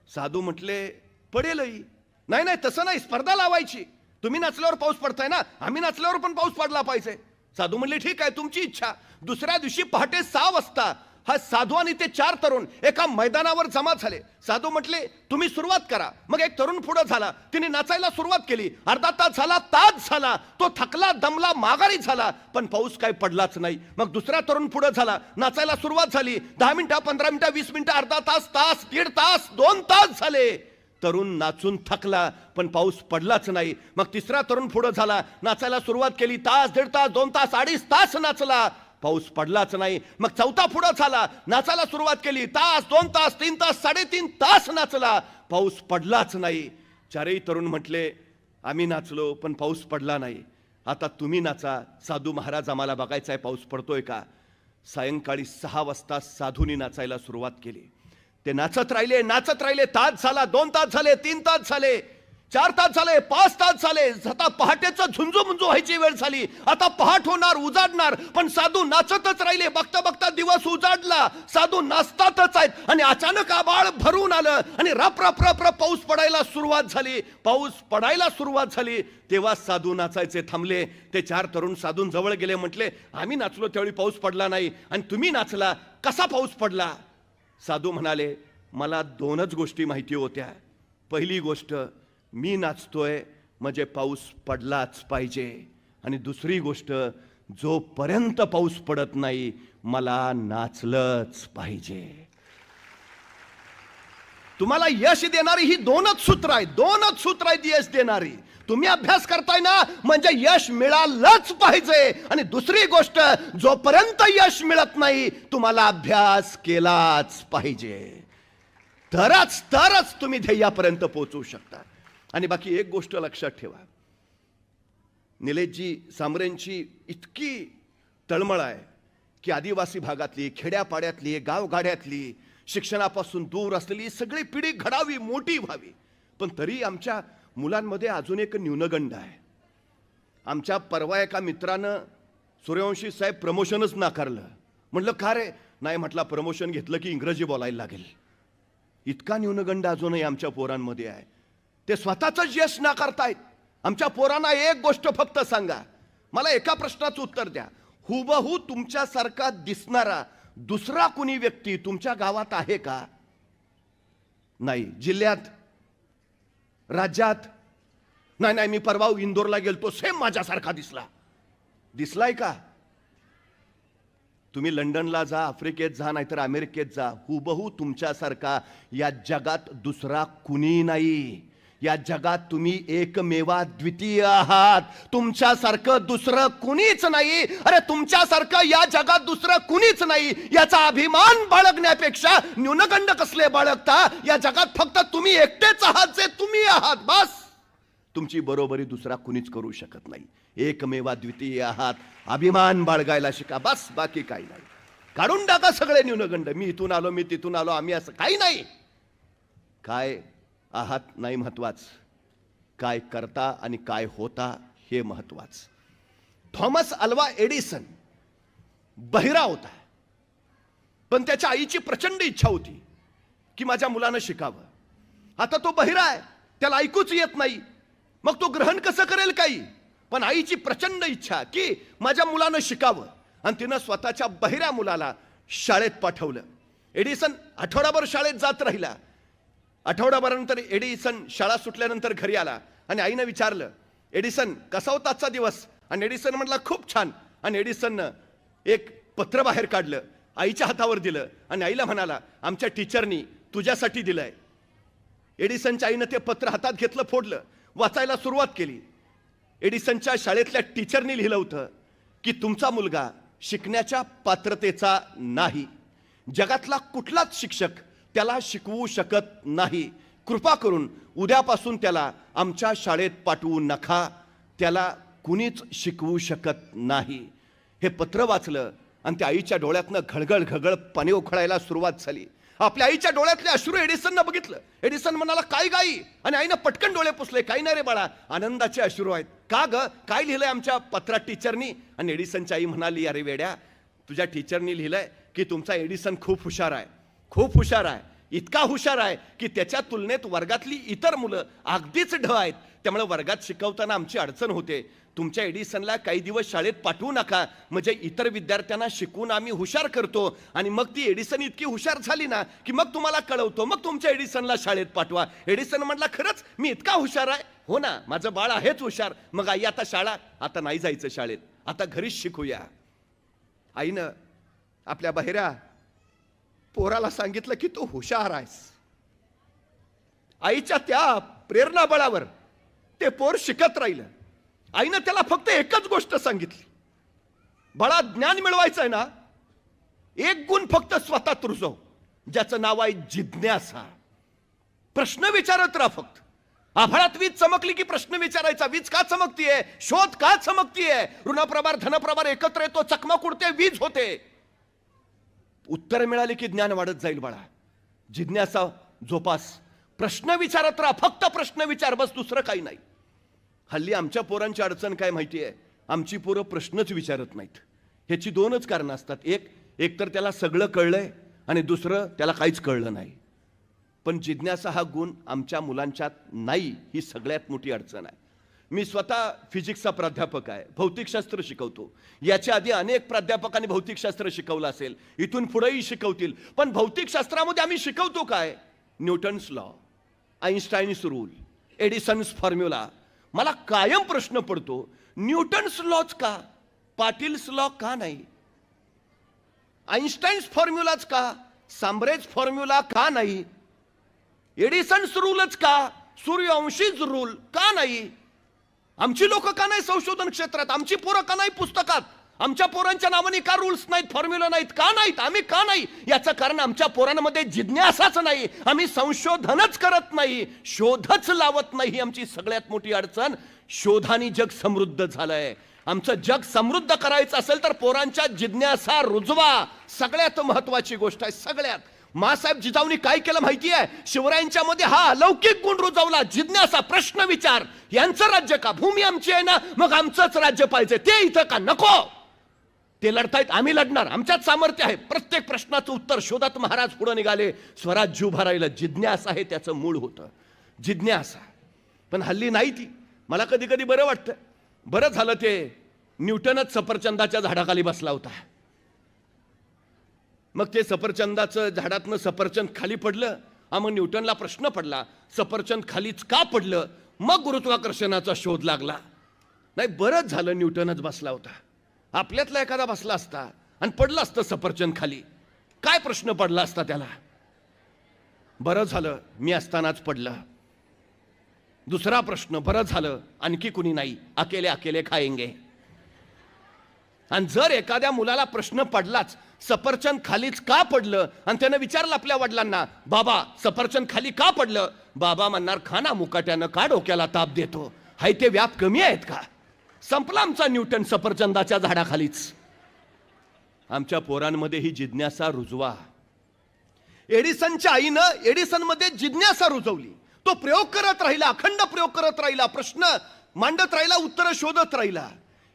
साधू म्हटले, पडेलही. नाही नाही तसं नाही, स्पर्धा लावायची. तुम्ही नाचल्यावर पाऊस पडताय ना, आम्ही नाचल्यावर पण पाऊस पडला पाहिजे. साधू म्हणले, ठीक आहे तुमची इच्छा. दुसऱ्या दिवशी पहाटे 6 वाजता हा साधू आणि ते 4 तरुण एका मैदानावर जमा झाले. साधू म्हटले, तुम्ही सुरुवात करा. मग एक तरुण पुढे झाला, तिने नाचायला सुरुवात केली. अर्धा तास झाला, तास झाला, तो थकला दमला माघारी झाला, पण पाऊस काय पडलाच नाही. मग दुसरा तरुण पुढे झाला, नाचायला सुरुवात झाली. 10 मिनिटं 15 मिनिटं 20 मिनिटं अर्धा तास, तास, 1.5 तास, 2 तास झाले. तरुण नाचून थकला, पण पाऊस पडलाच नाही. मग तिसरा तरुण पुढे झाला, नाचायला सुरुवात केली. तास, 1.5 तास, 2 तास, 2.5 तास नाचला, पाऊस पडलाच नाही. मग चौथा पुढे झाला, नाचायला सुरुवात केली. तास, 2 तास, 3 तास, 3.5 तास नाचला, पाऊस पडलाच नाही. 4ही तरुण म्हटले, आम्ही नाचलो पण पाऊस पडला नाही, आता तुम्ही नाचा. साधू महाराज, आम्हाला बघायचा आहे पाऊस पडतोय का. सायंकाळी 6 वाजता साधूनी नाचायला सुरुवात केली. ते नाचत राहिले, नाचत राहिले. तास झाला, 2 तास झाले, 3 तास झाले, 4 तास झाले, 5 तास झाले. आता पहाटेचं झुंजू मुंजू व्हायची वेळ झाली. आता पहाट होणार, उजाडणार, पण साधू नाचतच राहिले. बघता बघता दिवस उजाडला, साधू नाचतातच आहेत. आणि अचानक आभाळ भरून आलं आणि रप रप रप रप पाऊस पडायला सुरुवात झाली. पाऊस पडायला सुरुवात झाली तेव्हा साधू नाचायचे थांबले. ते 4 तरुण साधून जवळ गेले. म्हटले, आम्ही नाचलो त्यावेळी पाऊस पडला नाही आणि तुम्ही नाचला, कसा पाऊस पडला. साधू म्हणाले, मला 2च गोष्टी माहिती होत्या. पहिली गोष्ट, मी नाचतोय म्हणजे पाऊस पडलाच पाहिजे. आणि दुसरी गोष्ट, जोपर्यंत पाऊस पडत नाही मला नाचलंच पाहिजे. तुम्हाला यश देणारी ही 2च सूत्र आहेत, 2च सूत्र आहेत यश देणारी. तुम्ही अभ्यास करताय ना म्हणजे यश मिळालंच पाहिजे. आणि दुसरी गोष्ट, जोपर्यंत यश मिळत नाही तुम्हाला अभ्यास केलाच पाहिजे. तरच तुम्ही ध्येयापर्यंत पोहोचू शकता. आणि बाकी एक गोष्ट लक्षात ठेवा, निलेशजी सांबरेंची इतकी तळमळ आहे की आदिवासी भागातली, खेड्यापाड्यातली, गावगाड्यातली शिक्षणापासून दूर असलेली ही सगळी पिढी घडावी, मोठी व्हावी. पण तरी आमच्या मुलांमध्ये अजून एक न्यूनगंड आहे. आमच्या परवा एका मित्रानं सूर्यवंशी साहेब प्रमोशनच नाकारलं. म्हटलं का रे? नाही म्हटलं, प्रमोशन घेतलं की इंग्रजी बोलायला लागेल. इतका न्यूनगंड अजूनही आमच्या पोरांमध्ये आहे. ते स्वतःच यश नाकारतायत. आमच्या पोरांना एक गोष्ट फक्त सांगा, मला एका प्रश्नाचं उत्तर द्या. हुबहू तुमच्यासारखा दिसणारा दुसरा कुणी व्यक्ती तुमच्या गावात आहे का? नाही. जिल्ह्यात, राज्यात? नाही नाही, मी परवा इंदोरला गेलतो, सेम माझ्यासारखा दिसलाय का? तुम्ही लंडनला जा, आफ्रिकेत जा, नाहीतर अमेरिकेत जा, हुबहू तुमच्यासारखा या जगात दुसरा कुणी नाही. या जगात तुम्ही एकमेवा द्वितीय आहात. तुमच्यासारखं दुसरं कुणीच नाही. अरे तुमच्यासारखं या जगात दुसरं कुणीच नाही. याचा अभिमान बाळगण्यापेक्षा न्यूनगंड कसले बाळगता? या जगात फक्त तुम्ही एकटेच आहात जे तुम्ही आहात, बस. तुमची बरोबरी दुसरा कुणीच करू शकत नाही. एकमेवा द्वितीय आहात. अभिमान बाळगायला शिका, बस. बाकी काही नाही. काढून टाका सगळे न्यूनगंड. मी इथून आलो, मी तिथून आलो, आम्ही असं काही नाही. काय आहात नाही महत्वाचं, काय करता आणि काय होता हे महत्वाचं. थॉमस अल्वा एडिसन बहिरा होता, पण त्याच्या आईची प्रचंड इच्छा होती की माझ्या मुलानं शिकावं. आता तो बहिरा आहे, त्याला ऐकूच येत नाही, मग तो ग्रहण कसं करेल काही? पण आईची प्रचंड इच्छा की माझ्या मुलानं शिकावं, आणि तिनं स्वतःच्या बहिऱ्या मुलाला शाळेत पाठवलं. एडिसन आठवडाभर शाळेत जात राहिला. आठवडाभरानंतर एडिसन शाळा सुटल्यानंतर घरी आला आणि आईनं विचारलं, एडिसन कसा होता आजचा दिवस? आणि एडिसन म्हटला, खूप छान. आणि एडिसननं एक पत्र बाहेर काढलं, आईच्या हातावर दिलं आणि आईला म्हणाला, आमच्या टीचरनी तुझ्यासाठी दिलंय. एडिसनच्या आईनं ते पत्र हातात घेतलं, फोडलं, वाचायला सुरुवात केली. एडिसनच्या शाळेतल्या टीचरनी लिहिलं होतं की तुमचा मुलगा शिकण्याच्या पात्रतेचा नाही. जगातला कुठलाच शिक्षक त्याला शिकवू शकत नाही. कृपा करून उद्यापासून त्याला आमच्या शाळेत पाठवू नका. त्याला कुणीच शिकवू शकत नाही. हे पत्र वाचलं आणि त्या आईच्या डोळ्यातनं घळघळ घळघळ पाणी उखळायला सुरुवात झाली. आपल्या आईच्या डोळ्यातले अश्रू एडिसननं बघितलं. एडिसन म्हणाला, काय गाई? आणि आईनं पटकन डोळे पुसले. काही नाही रे बाळा, आनंदाचे अश्रू आहेत. का ग, काय लिहिलंय आमच्या पत्रात टीचरनी? आणि एडिसनची आई म्हणाली, अरे वेड्या, तुझ्या टीचरनी लिहिलंय की तुमचा एडिसन खूप हुशार आहे, खूप हुशार आहे. इतका हुशार आहे की त्याच्या तुलनेत वर्गातली इतर मुलं अगदीच ढ आहेत. त्यामुळे वर्गात शिकवताना आमची अडचण होते. तुमच्या एडिसनला काही दिवस शाळेत पाठवू नका, म्हणजे इतर विद्यार्थ्यांना शिकवून आम्ही हुशार करतो. आणि मग ती एडिसन इतकी हुशार झाली ना की मग तुम्हाला कळवतो, मग तुमच्या एडिसनला शाळेत पाठवा. एडिसन म्हटला, खरंच मी इतका हुशार आहे? हो ना, माझं बाळ आहेच हुशार. मग आई, आता शाळा? आता नाही जायचं शाळेत, आता घरीच शिकूया. आईनं आपल्या बहिऱ्या पोराला सांगितलं की तू हुशार आहेस. आईच्या त्या प्रेरणा बळावर ते पोर शिकत राहिलं. आईनं त्याला फक्त एकच गोष्ट सांगितली, बाळा, ज्ञान मिळवायचं आहे ना, एक गुण फक्त स्वतःत रुजव, ज्याचं नाव आहे जिज्ञासा. प्रश्न विचारत राहा फक्त. आभाळात वीज चमकली की प्रश्न विचारायचा, वीज का चमकतीये, शोध का चमकतीये, ऋणप्रभार धनप्रभार एकत्र येतो, चकमक उडते, वीज होते. उत्तर मिळाले की ज्ञान वाढत जाईल बाळा. जिज्ञासा जोपास. प्रश्न विचारत राहा, फक्त प्रश्न विचार, बस, दुसरं काही नाही. हल्ली आमच्या पोरांची अडचण काय माहिती आहे? आमची पोरं प्रश्नच विचारत नाहीत. ह्याची दोनच कारणं असतात. एक तर त्याला सगळं कळलंय आणि दुसरं त्याला काहीच कळलं नाही. पण जिज्ञासा हा गुण आमच्या मुलांच्यात नाही, ही सगळ्यात मोठी अडचण आहे. मी स्वतः फिजिक्सचा प्राध्यापक आहे, भौतिकशास्त्र शिकवतो. याच्या आधी अनेक प्राध्यापकांनी भौतिकशास्त्र शिकवलं असेल, इथून पुढेही शिकवतील. पण भौतिकशास्त्रामध्ये आम्ही शिकवतो काय? Newton's law, Einstein's rule, Edison's formula. मला कायम प्रश्न पडतो, न्यूटन्स लॉच का, पाटील्स लॉ का नाही? आईन्स्टाईन्स फॉर्म्युलाच का, सांब्रेज फॉर्म्युला का नाही? एडिसन्स रूलच का, सूर्यवंशीच रूल का नाही? आमची लोक का नाही संशोधन क्षेत्रात? आमची पोरं का नाही पुस्तकात? आमच्या पोरांच्या नावाने का रूल्स नाहीत, फॉर्म्युला नाहीत? का नाहीत? आम्ही का नाही? याचं कारण आमच्या पोरांमध्ये जिज्ञासाच नाही. आम्ही संशोधनच करत नाही, शोधच लावत नाही. आमची सगळ्यात मोठी अडचण, शोधानी जग समृद्ध झालंय. आमचं जग समृद्ध करायचं असेल तर पोरांच्या जिज्ञासा रुजवा. सगळ्यात महत्वाची गोष्ट आहे. सगळ्यात मासाहेब जिजाऊनी काय केलं माहिती आहे? शिवरायांच्या मध्ये हा अलौकिक गुण रुजवला, जिज्ञासा, प्रश्न विचार. यांचं राज्य का? भूमी आमची आहे ना, मग आमचंच राज्य पाहिजे, ते इथं का नको? ते लढतायत, आम्ही लढणार, आमच्यात सामर्थ्य आहे. प्रत्येक प्रश्नाचं उत्तर शोधत महाराज पुढे निघाले. स्वराज्य उभारायला जिज्ञासा आहे त्याचं मूळ होतं, जिज्ञासा. पण हल्ली नाही ती. मला कधी कधी बरं वाटतं, बरं झालं ते न्यूटनच सफरचंदाच्या झाडाखाली बसला होता. मग ते सफरचंदाचं झाडातनं सफरचंद खाली पडलं. मग न्यूटनला प्रश्न पडला, सफरचंद खालीच का पडलं? मग गुरुत्वाकर्षणाचा शोध लागला. नाही, बरंच झालं न्यूटनच बसला होता. आपल्यातला एखादा बसला असता आणि पडलं असतं सफरचंद खाली, काय प्रश्न पडला असता त्याला? बरं झालं मी असतानाच पडलं. दुसरा प्रश्न, बरं झालं आणखी कुणी नाही, अकेले अकेले खाएंगे. आणि जर एखाद्या मुलाला प्रश्न पडलाच, सफरचंद खालीच का पडलं, आणि त्यानं विचारलं आपल्या वडिलांना, बाबा सफरचंद खाली का पडलं? बाबा म्हणणार, खाना मुकाट्यानं का डोक्याला ताप देतो, हाय ते व्याप कमी आहेत का? संपला आमचा न्यूटन सफरचंदाच्या झाडाखालीच. आमच्या पोरांमध्ये ही जिज्ञासा रुजवा. एडिसनच्या आईनं एडिसन मध्ये जिज्ञासा रुजवली. तो प्रयोग करत राहिला, अखंड प्रयोग करत राहिला, प्रश्न मांडत राहिला, उत्तर शोधत राहिला.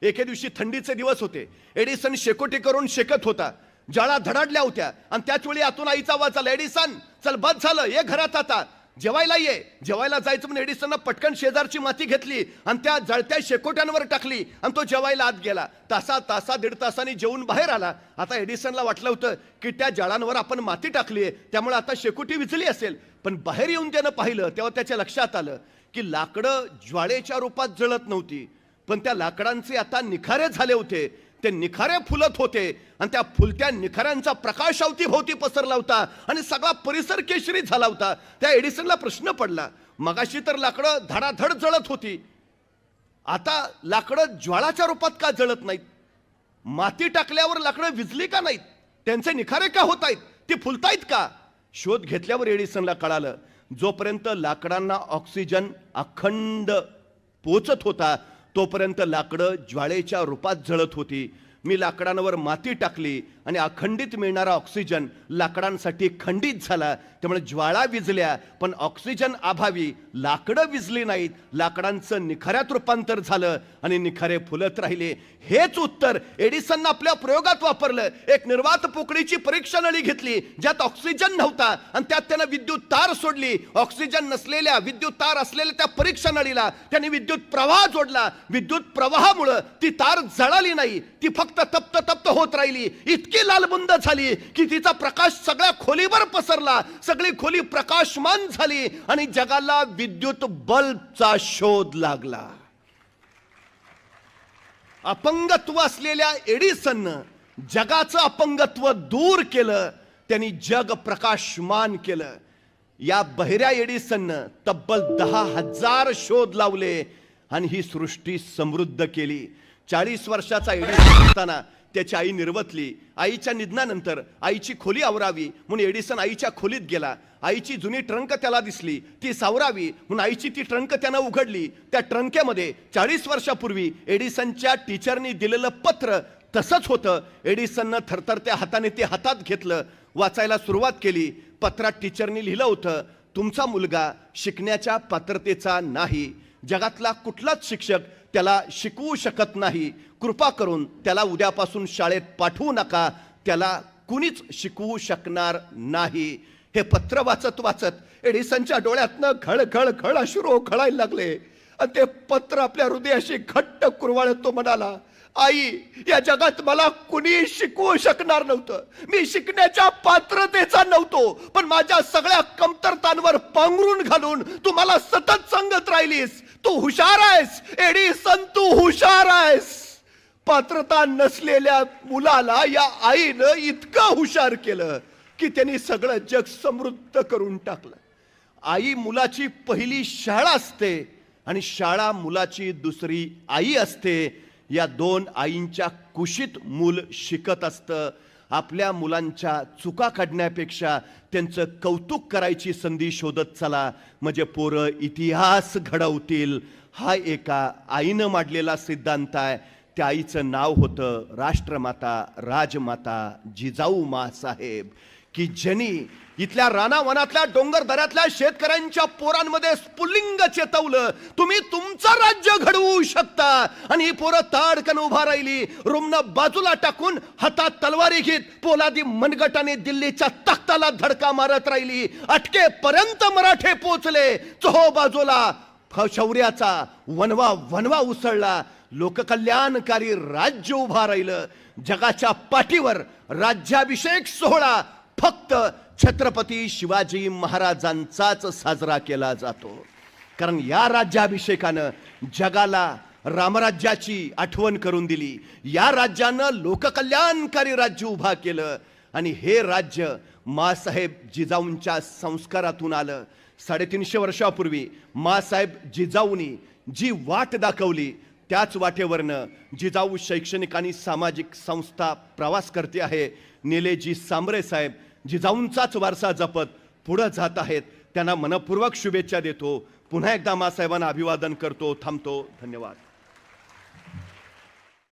एके दिवशी थंडीचे दिवस होते. एडिसन शेकोटी करून शेकत होता. ज्वाळा धडाडल्या होत्या आणि त्याच वेळी आतून आईचा आवाज आला, एडिसन चल बस झालं, ये घरात आता, जेवायला ये. जेवायला जायचं म्हणून एडिसननं पटकन शेजारची माती घेतली आणि त्या जळत्या शेकोट्यांवर टाकली आणि तो जेवायला आत गेला. तासा दीड तासांनी जेवून बाहेर आला. आता एडिसनला वाटलं होतं की त्या जाळांवर आपण माती टाकली, त्यामुळे आता शेकोटी विझली असेल. पण बाहेर येऊन त्यानं पाहिलं तेव्हा त्याच्या लक्षात आलं की लाकडं ज्वाळेच्या रूपात जळत नव्हती, पण त्या लाकडांचे आता निखारे झाले होते. ते निखारे फुलत होते आणि त्या फुलत्या निखाऱ्यांचा प्रकाश अवतीभोवती पसरला होता आणि सगळा परिसर केशरी झाला होता. त्या एडिसनला प्रश्न पडला, मगाशी तर लाकडं धडाधड जळत होती, आता लाकडं ज्वाळाच्या रूपात का जळत नाहीत? माती टाकल्यावर लाकडं विझली का नाहीत? त्यांचे निखारे का होत आहेत? ती फुलतायत का? शोध घेतल्यावर एडिसनला कळालं, जोपर्यंत लाकडांना ऑक्सिजन अखंड पोचत होता तोपर्यंत लाकडं ज्वाळेच्या रूपात जळत होती. मी लाकडांवर माती टाकली आणि अखंडित मिळणारा ऑक्सिजन लाकडांसाठी खंडित झाला, त्यामुळे ज्वाळा विझल्या, पण ऑक्सिजन अभावी लाकडं विझली नाहीत. लाकडांचं निखाऱ्यात रूपांतर झालं आणि निखारे फुलत राहिले. हेच उत्तर एडिसननं आपल्या प्रयोगात वापरलं. एक निर्वात पोकळीची परीक्षा नळी घेतली ज्यात ऑक्सिजन नव्हता आणि त्यात त्यानं विद्युत तार सोडली. ऑक्सिजन नसलेल्या विद्युत तार असलेल्या त्या परीक्षा नळीला त्यांनी विद्युत प्रवाह जोडला. विद्युत प्रवाहामुळे ती तार जळाली नाही, ती फक्त तप्त तप्त होत राहिली. इतकी लालबुंद झाली की तिचा प्रकाश सगळ्या खोलीवर पसरला, सगळी खोली प्रकाशमान झाली आणि जगाला विद्युत बल्बचा शोध लागला. अपंगत्व असलेल्या एडिसननं जगाचं अपंगत्व दूर केलं, त्यांनी जग प्रकाशमान केलं. या बहिऱ्या एडिसननं तब्बल 10,000 शोध लावले आणि ही सृष्टी समृद्ध केली. 40 वर्षाचा एडिसन असताना त्याची आई निर्वतली. आईच्या निधनानंतर आईची खोली आवरावी म्हणून एडिसन आईच्या खोलीत गेला. आईची जुनी ट्रंक त्याला दिसली, ती सावरावी म्हणून आईची ती ट्रंक त्यानं उघडली. त्या ट्रंकेमध्ये 40 वर्षापूर्वी एडिसनच्या टीचरनी दिलेलं पत्र तसंच होतं. एडिसननं थरथरत्या हाताने ते हातात घेतलं, वाचायला सुरुवात केली. पत्रात टीचरनी लिहिलं होतं, तुमचा मुलगा शिकण्याच्या पात्रतेचा नाही, जगातला कुठलाच शिक्षक त्याला शिकवू शकत नाही, कृपा करून त्याला उद्यापासून शाळेत पाठवू नका, त्याला कुणीच शिकवू शकणार नाही. हे पत्र वाचत वाचत एडिसनच्या डोळ्यातनं खळ खळ खळ अश्रू खळायला लागले आणि ते पत्र आपल्या हृदयाशी घट्ट कुरवाळत तो म्हणाला, आई, या जगात मला कुणी शिकवू शकणार नव्हतं, मी शिकण्याच्या पात्रतेचा नव्हतो, पण माझ्या सगळ्या कमतरतांवर पांघरून घालून तू मला सतत सांगत राहिलीस, तू हुशार आहेस एडिसन, तू हुशार आहेस. पात्रता नसलेल्या मुलाला या आईनं इतकं हुशार केलं की त्यांनी सगळं जग समृद्ध करून टाकलं. आई मुलाची पहिली शाळा असते आणि शाळा मुलाची दुसरी आई असते. या दोन आईंच्या कुशीत मूल शिकत असतं. आपल्या मुलांच्या चुका काढण्यापेक्षा त्यांचं कौतुक करायची संधी शोधत चला, म्हणजे पोरं इतिहास घडवतील. हा एका आईनं मांडलेला सिद्धांत आहे. त्या आईचं नाव होतं राष्ट्रमाता, राजमाता जिजाऊ माँसाहेब. की ज्यांनी इथल्या रानावनातल्या डोंगर दऱ्यातल्या शेतकऱ्यांच्या पोरांमध्ये स्फुल्लिंग चेतवलं, तुम्ही तुमचं राज्य घडवू शकता. आणि ही पोरं ताडकन उभा राहिली, रुमणं बाजूला टाकून हातात तलवारी घेत पोलादी मनगटाने दिल्लीच्या तख्ताला धडका मारत राहिली. अटकेपर्यंत मराठे पोचले. चहो बाजूला शौर्याचा वनवा वनवा उसळला. लोककल्याणकारी राज्य उभा राहिलं. जगाच्या पाठीवर राज्याभिषेक सोहळा फक्त छत्रपती शिवाजी महाराजांचाच साजरा केला जातो. कारण या राज्याभिषेकानं जगाला रामराज्याची आठवण करून दिली. या राज्यानं लोककल्याणकारी राज्य उभा केलं. आणि हे राज्य माँसाहेब जिजाऊंच्या संस्कारातून आलं. 350 वर्षापूर्वी माँसाहेब जिजाऊंनी जी वाट दाखवली, त्याच वाटेवरनं जिजाऊ शैक्षणिक आणि सामाजिक संस्था प्रवास करते आहे. निलेजी सांबरे साहेब जिजाऊंचाच वारसा जपत पुढे जात आहेत. त्यांना मनपूर्वक शुभेच्छा देतो. पुन्हा एकदा माँसाहेबांना अभिवादन करतो. थांबतो. धन्यवाद.